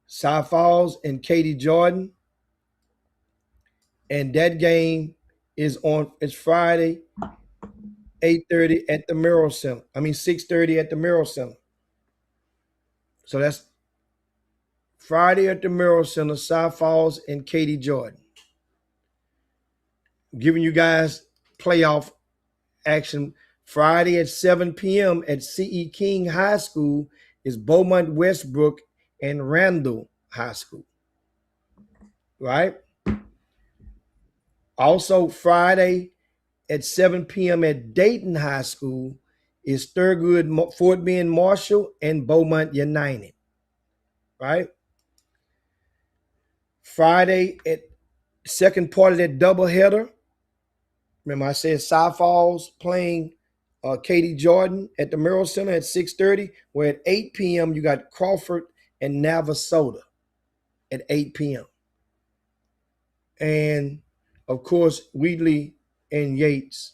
Cy Falls and Katy Jordan. And that game it's Friday, 8:30 at the Merrill Center. 6:30 at the Merrill Center. So that's Friday at the Merrill Center, Cy Falls and Katy Jordan. Giving you guys playoff action. Friday at 7 p.m. at C.E. King High School is Beaumont Westbrook and Randall High School. Right? Also, Friday at 7 p.m. at Dayton High School is Thurgood Fort Bend Marshall and Beaumont United. Right? Friday at second part of that doubleheader. Remember, I said Cy Falls playing Katy Jordan at the Merrill Center at 6:30. Where at 8 p.m. you got Crawford and Navasota at 8 p.m. And of course, Wheatley and Yates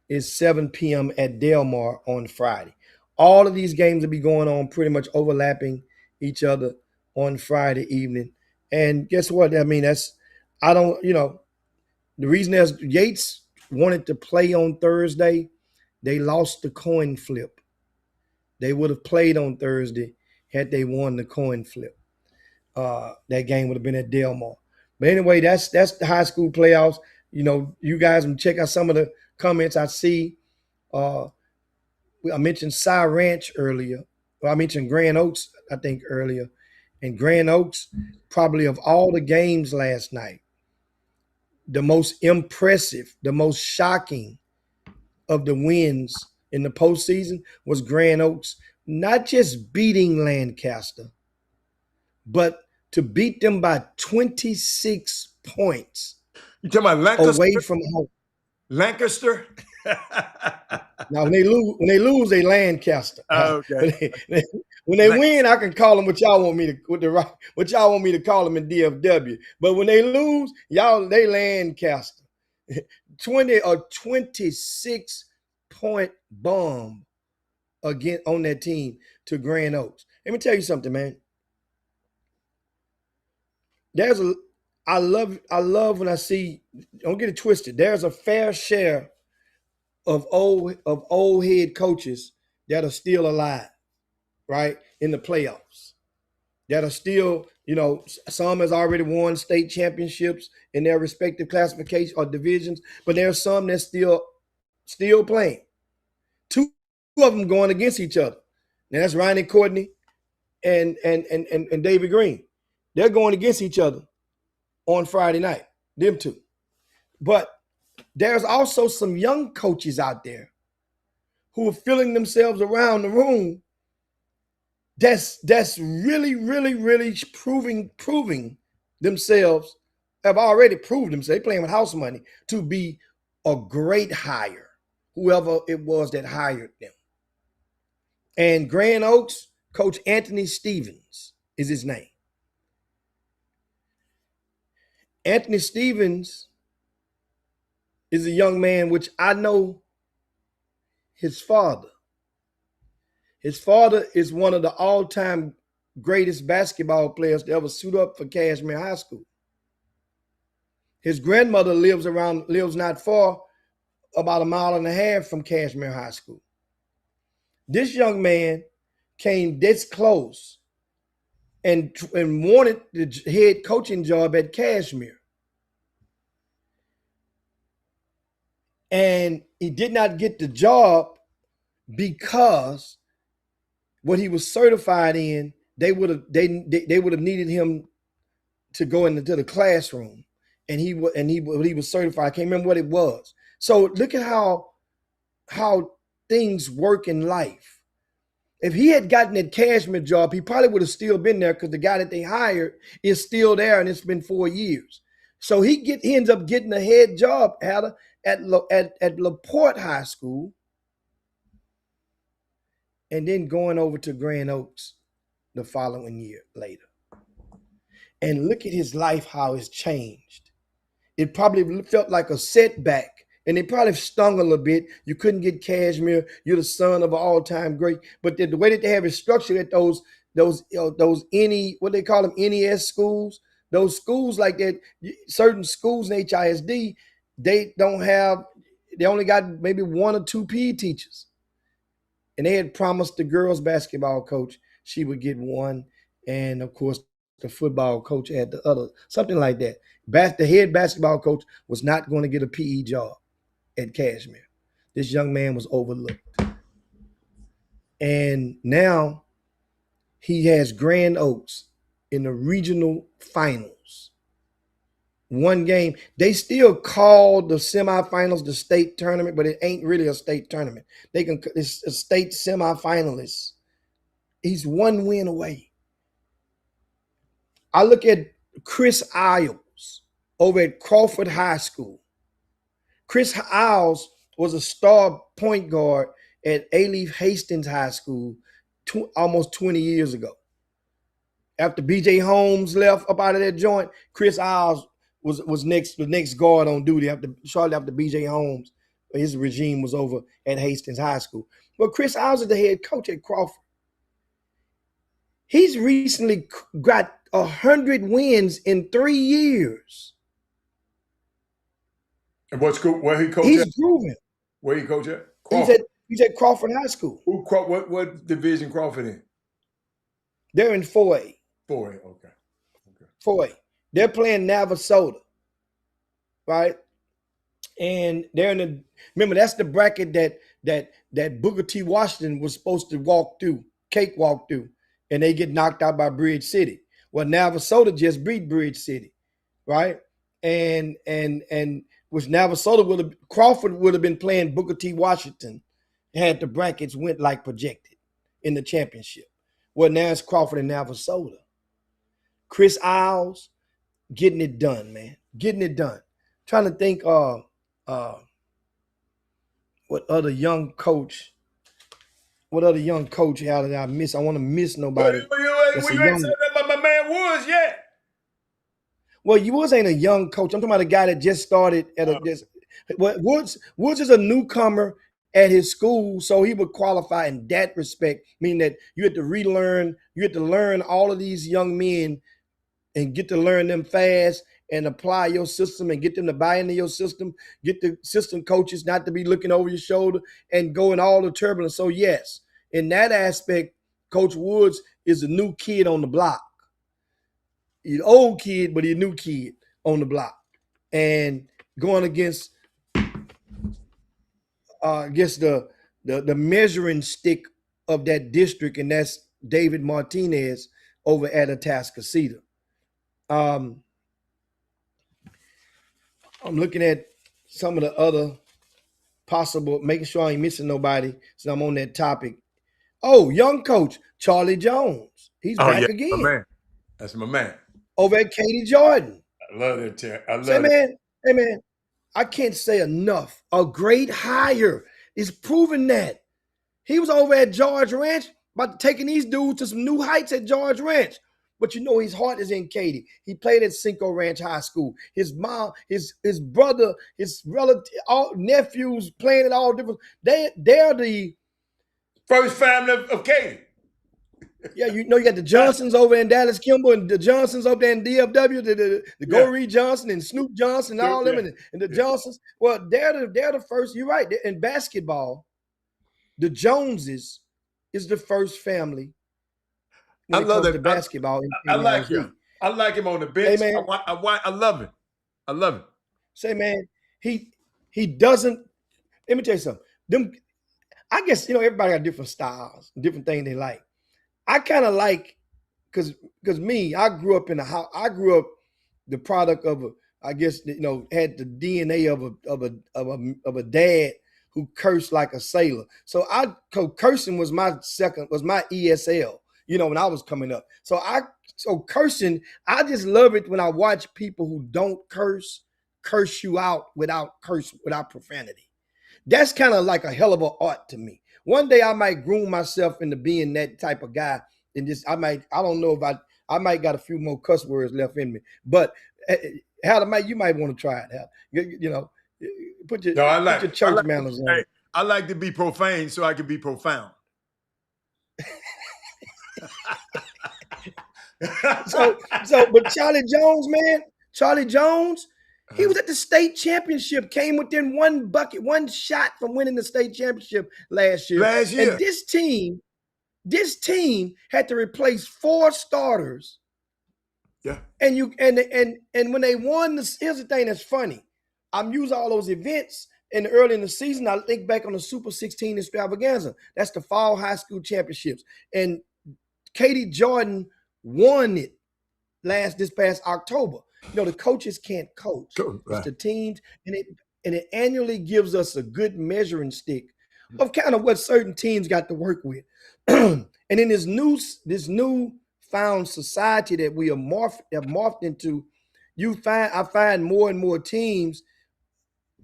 is 7 p.m. at Delmar on Friday. All of these games will be going on pretty much overlapping each other on Friday evening. And guess what? The reason is Yates wanted to play on Thursday. They lost the coin flip. They would have played on Thursday had they won the coin flip. That game would have been at Delmar. But anyway, that's the high school playoffs. You guys can check out some of the comments I see. I mentioned Cy Ranch earlier. Well, I mentioned Grand Oaks, I think, earlier. And Grand Oaks, probably of all the games last night, the most impressive, the most shocking of the wins in the postseason was Grand Oaks, not just beating Lancaster, but to beat them by 26 points. You talking about Lancaster? Away from home. Lancaster? Now, when they lose, they Lancaster. Okay. When they win, I can call them what y'all want me to call them in DFW. But when they lose, they Lancaster. 26-point bomb again on that team to Grand Oaks. Let me tell you something, man. I love when I see, don't get it twisted. There's a fair share of old head coaches that are still alive, right, in the playoffs. That are still, some has already won state championships in their respective classification or divisions, but there are some that's still playing. 2 of them going against each other. Now that's Ronnie Courtney and David Green. They're going against each other on Friday night, them two. But there's also some young coaches out there who are feeling themselves around the room that's really proving themselves, have already proved themselves. They playing with house money to be a great hire, whoever it was that hired them. And Grand Oaks, Coach Anthony Stevens is his name. Anthony Stevens is a young man which I know his father. His father is one of the all-time greatest basketball players to ever suit up for Cashmere High School. His grandmother lives not far, about 1.5 miles from Cashmere High School. This young man came this close and wanted the head coaching job at Cashmere. And he did not get the job because what he was certified in, they would have needed him to go into the classroom, and he was certified. I can't remember what it was. So look at how things work in life. If he had gotten that Cashmere job, he probably would have still been there because the guy that they hired is still there, and it's been 4 years. So he ends up getting a head job at LaPorte High School, and then going over to Grand Oaks the following year later. And look at his life, how it's changed. It probably felt like a setback, and it probably stung a little bit. You couldn't get Cashmere. You're the son of an all-time great. But the way that they have it structured at those what they call them, NES schools, those schools like that, certain schools in HISD, they only got maybe 1 or 2 PE teachers. And they had promised the girls basketball coach she would get 1, and of course the football coach had the other, something like that. The head basketball coach was not going to get a PE job at Cashmere. This young man was overlooked. And now he has Grand Oaks in the regional finals. 1 game. They still call the semifinals the state tournament, but it ain't really a state tournament. It's a state semifinalist. He's 1 win away. I look at Chris Isles over at Crawford High School. Chris Isles was a star point guard at A-Leaf Hastings High School almost 20 years ago. After B.J. Holmes left up out of that joint, Chris Isles was the next guard on duty shortly after B.J. Holmes. His regime was over at Hastings High School. But Chris Isles is the head coach at Crawford. He's recently got 100 wins in 3 years. And what school? Where he coach He's at? grooving. Where he coach at? Crawford. He's at Crawford High School. What division Crawford in? They're in 4A. 4A. Okay. 4A. They're playing Navasota, right? And they're remember, that's the bracket that Booker T. Washington was supposed to cakewalk through, and they get knocked out by Bridge City. Well, Navasota just beat Bridge City, right? And which Crawford would have been playing Booker T. Washington had the brackets went like projected in the championship. Well, now it's Crawford and Navasota. Chris Isles getting it done, man. Getting it done. Trying to think what other young coach out that I miss. I want to miss nobody. You ain't said that about my man Woods yet. Well, Woods ain't a young coach. I'm talking about a guy that just started at Woods is a newcomer at his school, so he would qualify in that respect, meaning that you had to learn all of these young men and get to learn them fast and apply your system and get them to buy into your system, get the system coaches not to be looking over your shoulder and go in all the turbulence. So yes, in that aspect, Coach Woods is a new kid on the block. He's an old kid, but he's a new kid on the block. And going against the measuring stick of that district, and that's David Martinez over at Atascocita. I'm looking at some of the other possible, making sure I ain't missing nobody, so I'm on that topic. Oh, young coach, Charlie Jones. He's Oh yeah, back my again man. That's my man. over at Katie Jordan. I love that. I Say, love it. man, hey, man, I can't say enough. A great hire is proving that. He was over at George Ranch, about to taking these dudes to some new heights at George Ranch. But you know his heart is in Katy. He played at Cinco Ranch High School. His mom, his brother, his relative, all nephews playing at all different. They're the First family of Katy. yeah. You know you got the Johnsons over in Dallas Kimball and the Johnsons over there in DFW. The Yeah. Goree Johnson and Snoop Johnson and all them and the Johnsons. Well, they're the first. You're right. In basketball, the Joneses is the first family I when it love comes that. to basketball in I like him. KDIZ. I like him on the Hey bench. man, I love him. I love him. say man, he doesn't. Let me tell you something. Them, I guess everybody got different styles, different things they like. I kind of like because me, I grew up in a house. I grew up the product of a, I guess had the DNA of a dad who cursed like a sailor. So cursing was my ESL. When I was coming up. So cursing, I just love it when I watch people who don't curse you out without profanity. That's kind of like a hell of an art to me. One day I might groom myself into being that type of guy, and I don't know if I might got a few more cuss words left in me, but Hal, you might want to try it. Hal. Put your No, put your church manners on. Hey, I like to be profane so I can be profound. But Charlie Jones, man, he was at the state championship, came within one shot from winning the state championship last year. Last year. And this team had to replace 4 starters. Yeah. And when they won this, here's the thing that's funny. I'm using all those events early in the season. I think back on the Super 16 extravaganza. That's the fall high school championships. And Katie Jordan won it this past October. The coaches can't coach. Right. It's the teams, and it annually gives us a good measuring stick of kind of what certain teams got to work with. And in this new found society that we have morphed into, I find more and more teams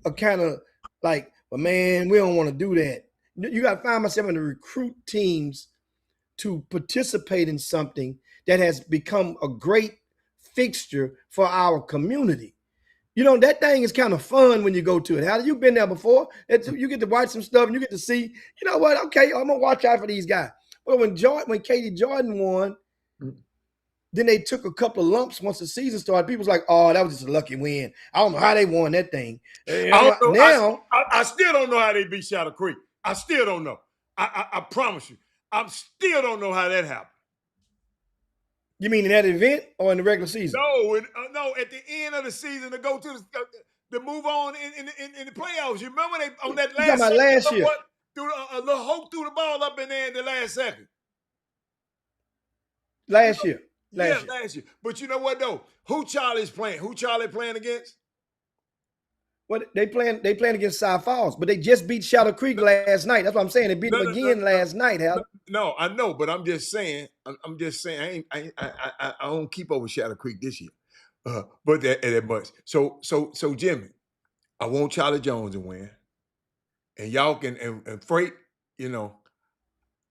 are kind of like, well, man, we don't want to do that. You got to find myself in to recruit teams to participate in something that has become a great fixture for our community. That thing is kind of fun when you go to it. How you been there before? You get to watch some stuff and you get to see, you know what? Okay, I'm gonna watch out for these guys. But when Katie Jordan won, then they took a couple of lumps once the season started. People was like, "Oh, that was just a lucky win." I don't know how they won that thing. I still don't know how they beat Shadow Creek. I still don't know. I promise you, I still don't know how that happened. You mean in that event or in the regular season? No. At the end of the season to go to the move on in the playoffs. You remember they on that last second, last year? A little hope threw the ball up in there in the last second. Last year. Last year. But you know what though? Who Charlie playing against? What they playing against Cy Falls, but they just beat Shadow Creek last night. That's what I'm saying. They beat them again last night, Hal. No, I know, but I'm just saying. I'm just saying. I don't keep over Shadow Creek this year, but that much. So Jimmy, I want Charlie Jones to win, and y'all can and Freight.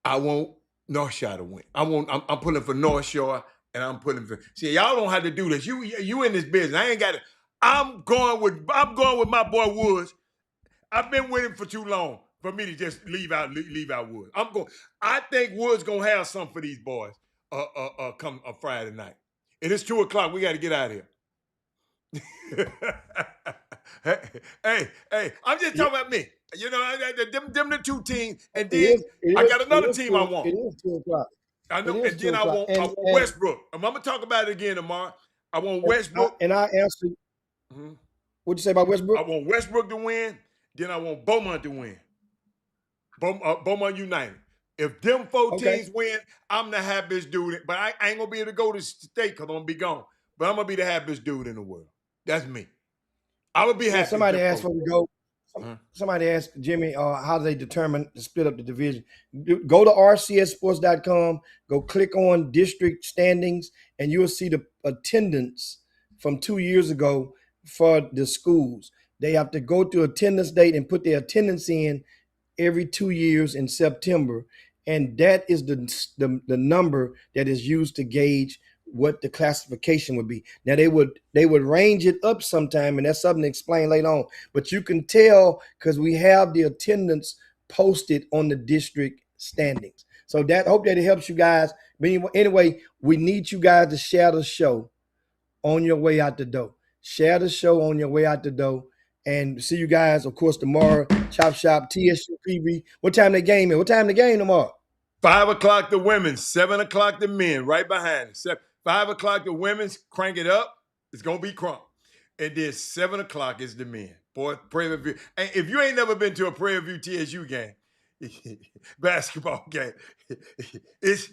I want North Shore to win. I'm pulling for North Shore, and I'm pulling for. See, y'all don't have to do this. You in this business. I ain't got it. I'm going with my boy Woods. I've been with him for too long for me to just leave out Woods. I think Woods gonna have something for these boys. Come Friday night. And it's 2:00. We got to get out of here. hey, I'm just talking about me. Them the two teams, and then I got another team I want. It is 2:00. I know, and then I want Westbrook. I'm gonna talk about it again tomorrow. I want Westbrook. And I answered. What'd you say about Westbrook? I want Westbrook to win. Then I want Beaumont to win. Beaumont United. If them 4 teams win, I'm the happiest dude. But I ain't gonna be able to go to state because I'm gonna be gone. But I'm gonna be the happiest dude in the world. That's me. I would be happy. Somebody asked before we go. Somebody asked Jimmy, how do they determine to split up the division? Go to rcssports.com, go click on district standings, and you'll see the attendance from 2 years ago for the schools. They have to go to attendance date and put their attendance in every 2 years in September, and that is the number that is used to gauge what the classification would be. Now they would range it up sometime, and that's something to explain later on. But you can tell because we have the attendance posted on the district standings. So that hope that it helps you guys. But anyway, we need you guys to share the show on your way out the door. Share the show on your way out the door. And see you guys, of course, tomorrow. Chop Shop Htx PV. What time the game is? What time the game tomorrow? 5 o'clock the women, 7 o'clock the men, right behind it. 5 o'clock the women's, crank it up. It's going to be crunk. And then 7 o'clock is the men. Boy, Prairie View. And if you ain't never been to a Prairie View TSU game, basketball game, it's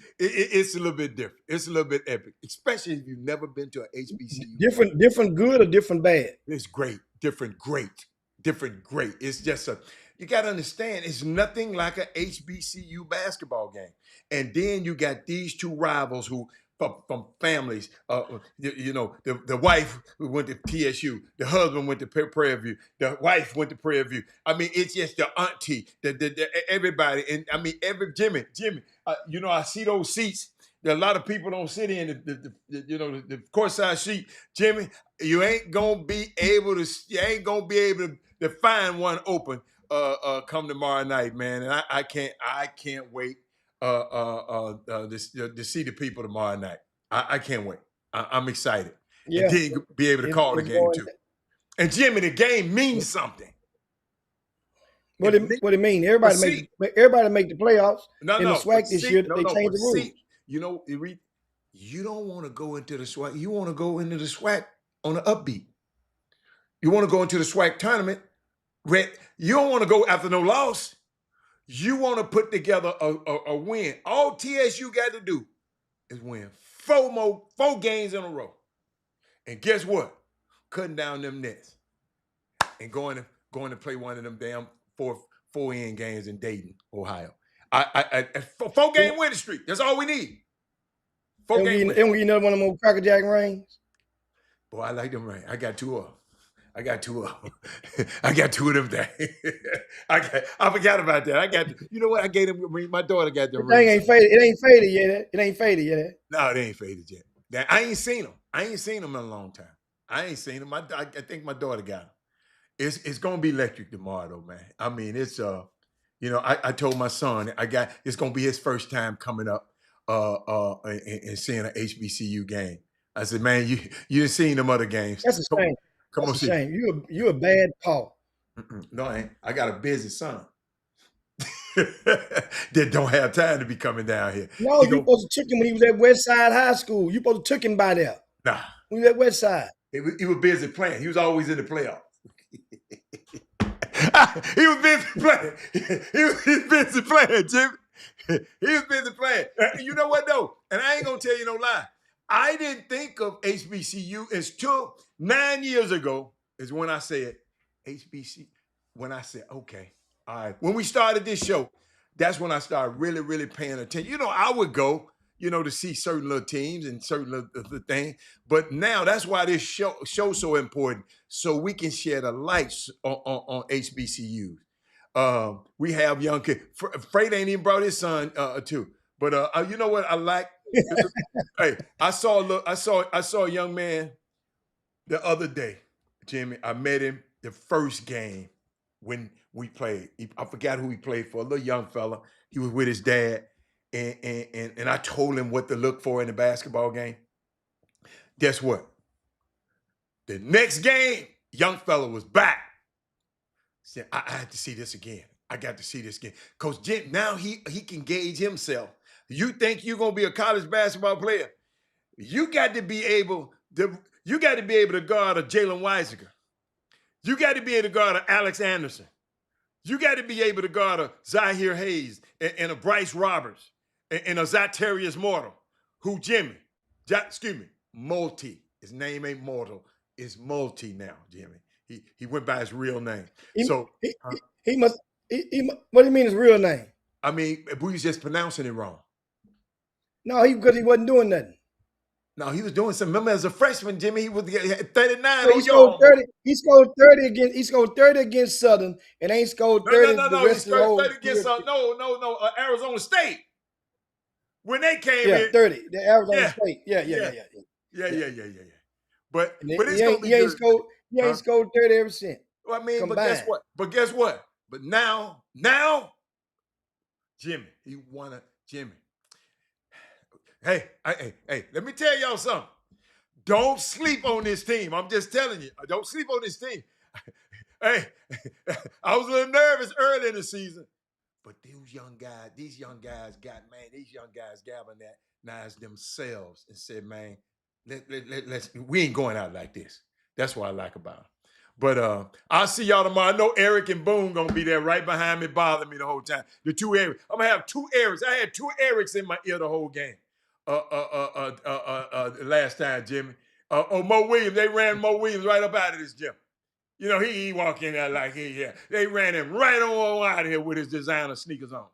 a little bit different. It's a little bit epic, especially if you've never been to an HBCU. Different good or different bad? It's great. Different great. It's just you got to understand, it's nothing like a HBCU basketball game. And then you got these two rivals who from families, the wife went to TSU, the husband went to Prairie View, the wife went to Prairie View. I mean, it's just the auntie, everybody, and I mean, Jimmy. I see those seats that a lot of people don't sit in. The courtside seat, Jimmy. You ain't gonna be able to find one open come tomorrow night, man. And I can't wait to see the people tomorrow night. I can't wait. I'm excited. Yeah. And then be able to call the game too. And Jimmy, the game means something. What it mean? Everybody make the playoffs in the SWAC this year. They changed the rules. You don't want to go into the SWAC. You want to go into the SWAC on an upbeat. You want to go into the SWAC tournament. You don't want to go after no loss. You want to put together a win. All TSU got to do is win four games in a row. And guess what? Cutting down them nets and going to play one of them damn four-in games in Dayton, Ohio. 4-game winning streak. That's all we need. 4-game. Don't get another one of them old Cracker Jack rings. Boy, I like them rings. I got two of them. I got two of them things. I forgot about that. You know what? I gave them. My daughter got them rings. It ain't faded yet. It ain't faded yet. No, it ain't faded yet. I ain't seen them. I ain't seen them in a long time. I ain't seen them. I think my daughter got them. It's gonna be electric tomorrow, though, man. I mean, it's I told my son it's gonna be his first time coming up and seeing an HBCU game. I said, man, you done seen them other games. That's a shame. Come on, see. Shame. You a bad paw. No, I ain't. I got a busy son that don't have time to be coming down here. No, you supposed to took him when he was at Westside High School. You supposed to took him by there. Nah. When he was at Westside. He was busy playing. He was always in the playoffs. He was busy playing. He was busy playing, Jimmy. He was busy playing. You know what, though? And I ain't going to tell you no lie. I didn't think of HBCU until 9 years ago is when I said HBCU. When I said, okay, all right. When we started this show, that's when I started really, really paying attention. I would go, to see certain little teams and certain little things. But now that's why this show's so important, so we can shed a light on HBCUs. We have young kids. Freight ain't even brought his son too. But you know what I like? Hey, I saw a young man the other day, Jimmy. I met him the first game when we played. I forgot who he played for. A little young fella. He was with his dad, and I told him what to look for in the basketball game. Guess what? The next game, young fella was back. Said, I had to see this again. I got to see this again. Because now he can gauge himself. You think you're gonna be a college basketball player? You got to be able to guard a Jalen Weisiger. You got to be able to guard a Alex Anderson. You got to be able to guard a Zahir Hayes and a Bryce Roberts and a Zatarius Mortal, Multi. His name ain't Mortal, it's Multi now, Jimmy. He went by his real name. He, So he must. What do you mean his real name? I mean, we was just pronouncing it wrong. No, because he wasn't doing nothing. No, he was doing something. Remember, as a freshman, Jimmy, he was 39 So on your homework. He scored 30 against. He scored 30 against Southern, and ain't scored 30 the No. He rest of the scored whole 30 against year. Arizona State. When they came Yeah, in. 30. The Arizona Yeah. State. Yeah. Yeah. But And it's gonna be good. He ain't scored 30 ever since. Well, I mean, combined. but guess what? But now, Jimmy, he wanna Jimmy. Hey, let me tell y'all something. Don't sleep on this team. I'm just telling you. Don't sleep on this team. Hey, I was a little nervous early in the season, but these young guys galvanized themselves and said, man, we ain't going out like this. That's what I like about them. But I'll see y'all tomorrow. I know Eric and Boone gonna be there right behind me, bothering me the whole time. The two Erics. I'm gonna have two Erics. I had two Erics in my ear the whole game. Last time, Jimmy. Mo Williams, they ran Mo Williams right up out of this gym. You know, he walked in there like they ran him right on out of here with his designer sneakers on.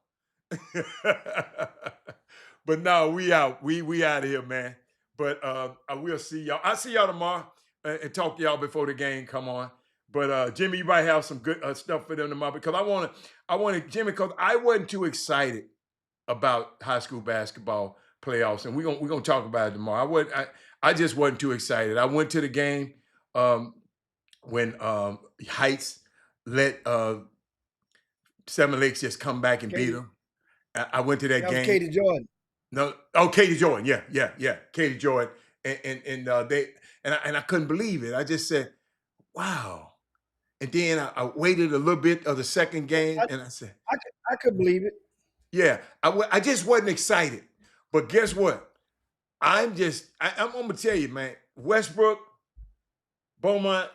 But no, we out. We out of here, man. But I will see y'all. I'll see y'all tomorrow and talk to y'all before the game come on. But Jimmy, you might have some good stuff for them tomorrow because I wanted Jimmy, because I wasn't too excited about high school basketball playoffs, and we're gonna talk about it tomorrow. I just wasn't too excited. I went to the game when Heights let Seven Lakes just come back and beat them. I went to that game. Was Katie Jordan. No, Katie Jordan. Yeah. Katie Jordan. And I couldn't believe it. I just said, wow. And then I waited a little bit of the second game, and I said, I could believe it. Yeah, I just wasn't excited. But guess what? I'm gonna tell you, man. Westbrook, Beaumont.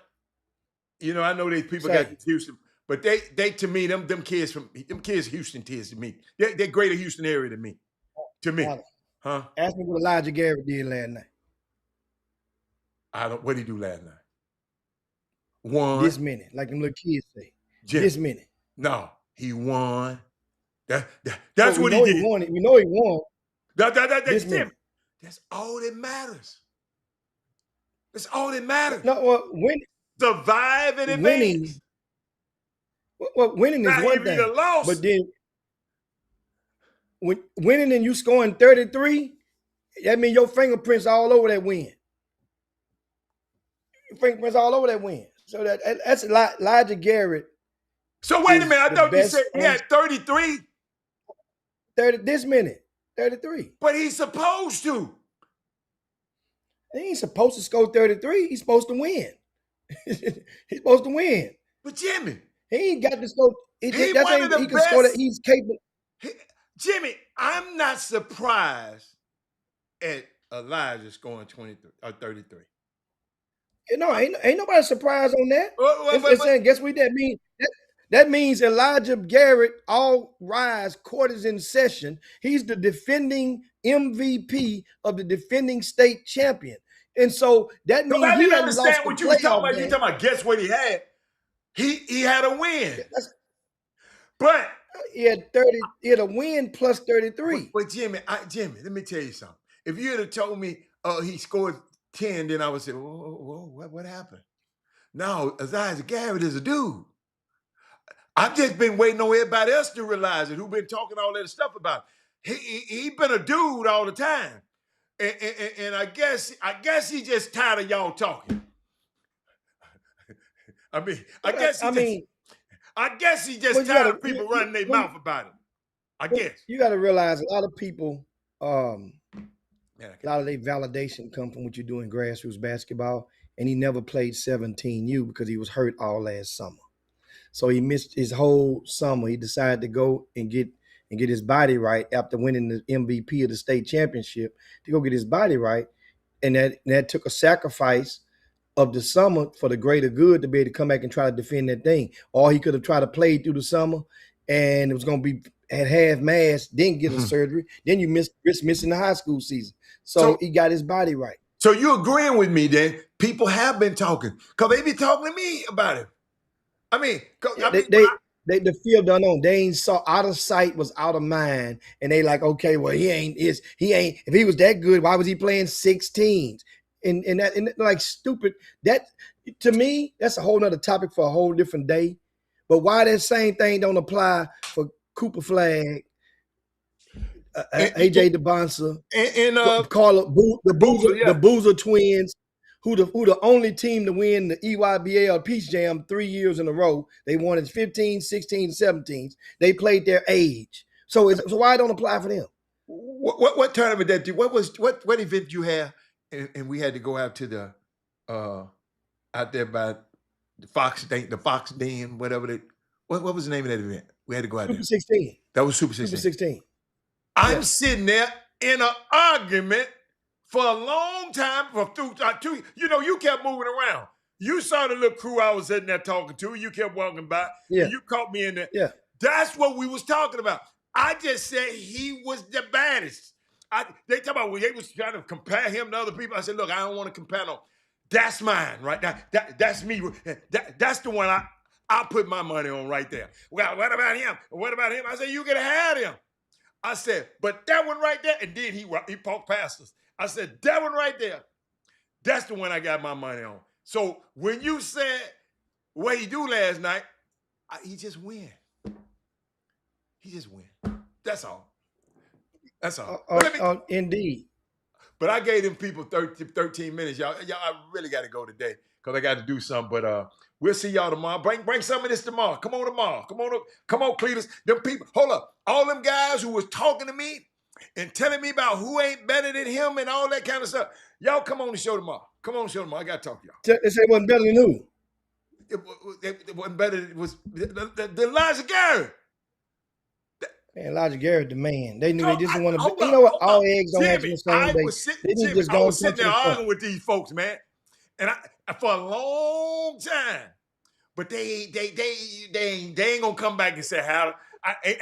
You know, I know these people got Houston, but they to me, them kids Houston kids to me. They're greater Houston area than me. To me. Huh? Ask me what Elijah Garrett did last night. What did he do last night? Won. This minute, like them little kids say. This minute. No, he won. That's what he did. We know he won. This minute. That's all that matters. That's all that matters. No, winning. Survive and advance. Winning is one thing. But then when winning and you scoring 33, that means your fingerprints all over that win. Your fingerprints all over that win. So that's Elijah Garrett. So wait a minute. I thought you said he had 33. 30 this minute. 33. But he's supposed to. He ain't supposed to score 33. He's supposed to win. He's supposed to win. But Jimmy, he ain't got to score. He can score that. He's capable. Jimmy, I'm not surprised at Elijah scoring 23 or 33. You know, ain't nobody surprised on that. Guess what that means? That means Elijah Garrett, all rise, court is in session. He's the defending MVP of the defending state champion. And so that means I didn't understand what you were talking about. You talking about guess what he had? He had a win. But he had 30, he had a win plus 33. But Jimmy, let me tell you something. If you had told me he scored 10, then I would say, whoa, what happened? No, Elijah Garrett is a dude. I've just been waiting on everybody else to realize it, who've been talking all that stuff about it. He been a dude all the time. And I guess he just tired of y'all talking. I guess he just tired of people running their mouth about it. I guess. You got to realize a lot of people, a lot of their validation come from what you do in grassroots basketball. And he never played 17U because he was hurt all last summer. So he missed his whole summer. He decided to go and get his body right after winning the MVP of the state championship, to go get his body right. And that took a sacrifice of the summer for the greater good to be able to come back and try to defend that thing. Or he could have tried to play through the summer and it was going to be at half mast, didn't get a surgery. Then you risk missing the high school season. So he got his body right. So you agreeing with me then people have been talking because they be talking to me about it. I mean, The field done on. They ain't saw out of sight was out of mind, and they like, okay, well, he ain't. If he was that good, why was he playing 16s? And like stupid. That to me, that's a whole nother topic for a whole different day. But why that same thing don't apply for Cooper Flag, AJ DeBonsa, and Carla, the yeah. Boozer twins, who the only team to win the EYBL Peace Jam 3 years in a row. They won it 15, 16, 17s. They played their age. So why don't apply for them? What tournament that you? What event you have? And we had to go out to the out there by the Fox Den, whatever what was the name of that event? We had to go out Super there. 16. That was Super 16. Super 16. I'm sitting there in an argument for a long time for two. You know, you kept moving around. You saw the little crew I was sitting there talking to. You kept walking by. Yeah. And you caught me in there. Yeah. That's what we was talking about. I just said he was the baddest. They talk about they was trying to compare him to other people. I said, look, I don't want to compare no. That's mine, right? That's me. That's the one I put my money on right there. Well, what about him? What about him? I said, you could have had him. I said, but that one right there, and then he walked past us. I said, that one right there, that's the one I got my money on. So when you said what he do last night, he just win. He just win. That's all. That's all. Indeed. But I gave them people 13 minutes. Y'all, I really got to go today because I got to do something. But we'll see y'all tomorrow. Bring some of this tomorrow. Come on tomorrow. Come on, Cletus. Them people, hold up. All them guys who was talking to me and telling me about who ain't better than him and all that kind of stuff. Y'all come on the show tomorrow. Come on the show tomorrow. I got to talk to y'all. They say it wasn't better than who? It wasn't better. It was the Elijah Garrett. Man, Elijah Garrett, the man. They knew they just didn't want to. You know what? All eggs don't have in the same base. I was sitting there arguing with these folks, man, and I for a long time. But they ain't gonna come back and say Hatter.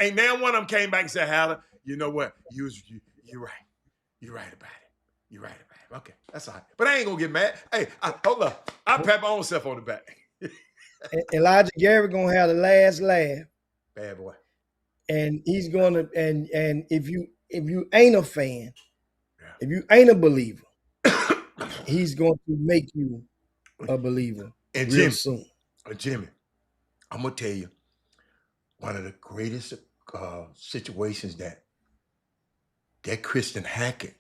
Ain't now one of them came back and said Hatter. You know what? You're right. You're right about it. You're right about it. Okay, that's all right. But I ain't gonna get mad. Hey, hold up. I pat my own self on the back. Elijah Garrett gonna have the last laugh. Bad boy. And he's gonna and if you ain't a fan, if you ain't a believer, he's going to make you a believer and real soon. Jimmy, I'm gonna tell you one of the greatest situations that Kristen Hackett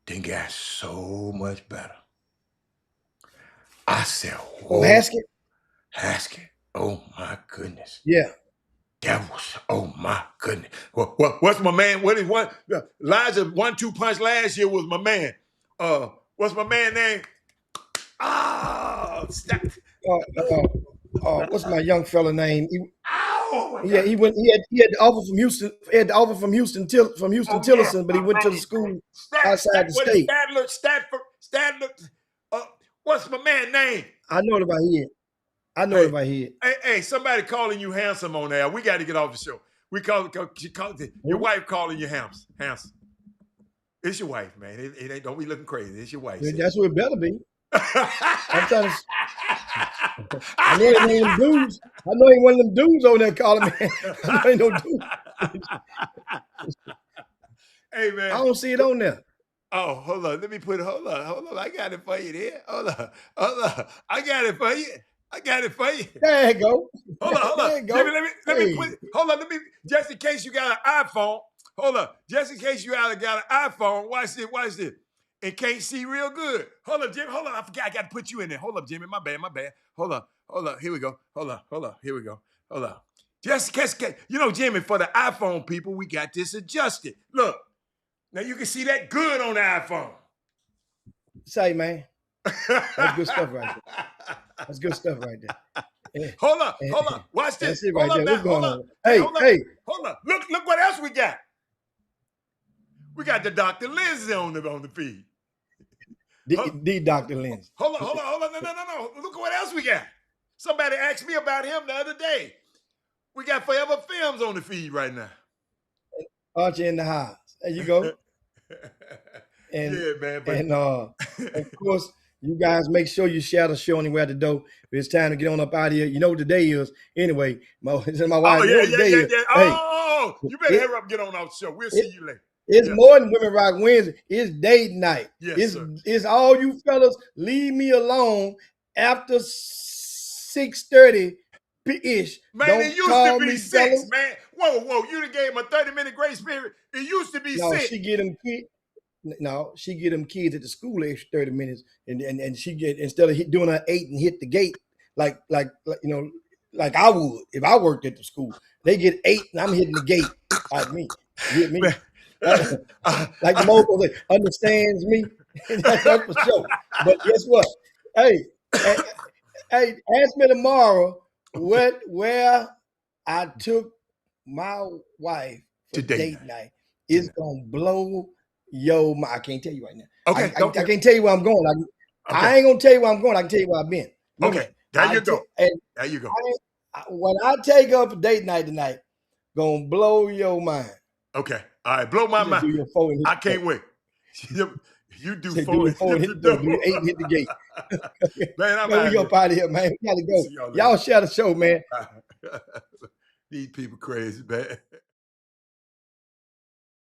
then got so much better. I said, whoa. Haskett. Oh my goodness. Yeah. That was, oh my goodness. What's my man? What is one? Elijah 1-2 punch last year was my man. What's my man name? What's my young fella name? He had the offer from Houston. He had the offer from Houston Tillerson, but he went to the school outside the state. Stadler. What's my man name? I know it about here. Hey, somebody calling you handsome on there. We got to get off the show. Your wife calling you handsome. It's your wife, man. It ain't. Don't be looking crazy. It's your wife. That's what it better be. I'm trying to. I know he ain't them dudes. I know he one of them dudes over there calling me. I know ain't no dude. Hey man, I don't see it on there. Oh, hold on. Let me put it. Hold on. I got it for you there. Hold on. I got it for you. There you go. Hold on. Jimmy, let me put it. Hold on. Just in case you got an iPhone. Hold on. Just in case you got an iPhone. Watch this. And can't see real good. Hold on, Jimmy. Hold on. I forgot. I got to put you in there. Hold up, Jimmy. My bad. Hold on. Here we go. Hold on. Here we go. Hold on. Just in case. You know, Jimmy, for the iPhone people, we got this adjusted. Look. Now you can see that good on the iPhone. Say, man. That's good stuff right there. Yeah. Hold on. Watch this. That's it right there. What's going on? Hey. Hold on. Look what else we got. We got the Dr. Lindsay on the feed. The Dr. Lindsay. Hold on. No. Look at what else we got. Somebody asked me about him the other day. We got Forever Films on the feed right now. Archie in the house. There you go. And, yeah, man. And of course, You guys make sure you share the show anywhere at the door. It's time to get on up out of here. You know what the day is. Anyway, my wife, Oh, you yeah, know what yeah, the day yeah, is. yeah. Hey, Oh, you better it, hurry up and get on our show. We'll it, see you later. it's Yeah. more than Women Rock Wednesday. It's date night. Yes, sir. It's all you fellas leave me alone after 6:30 ish. Man, it Don't used to call be me 6, fellas. man. Whoa. You done gave him a 30-minute grace period. It used to be No, 6. she get them kids. No, she get them kids at the school extra 30 minutes, and she get, instead of doing her 8 and hit the gate like you know, like I would if I worked at the school. They get 8 and I'm hitting the gate. Like me, you get me? Man, Like the mofo that understands me. That's for sure. But guess what? Hey, hey, hey, ask me tomorrow where I took my wife for Today date night. night. It's gonna blow your mind. I can't tell you right now. Okay, I can't tell you where I'm going. I okay, ain't gonna tell you where I'm going. I can tell you where I've been. Remember okay. that. There you go. And There you go. when I take up a date night tonight, gonna blow your mind. Okay. All right. Blow my You just mind. do your 4 and hit I the can't door. wait. You do Say, 4 do your and 4 and hit hit the the door. Do your 8 and hit the gate. door. Man, I'm Man, out we of up out of here, man. We gotta here. go. See y'all later. Y'all share the show, man. These people crazy, man.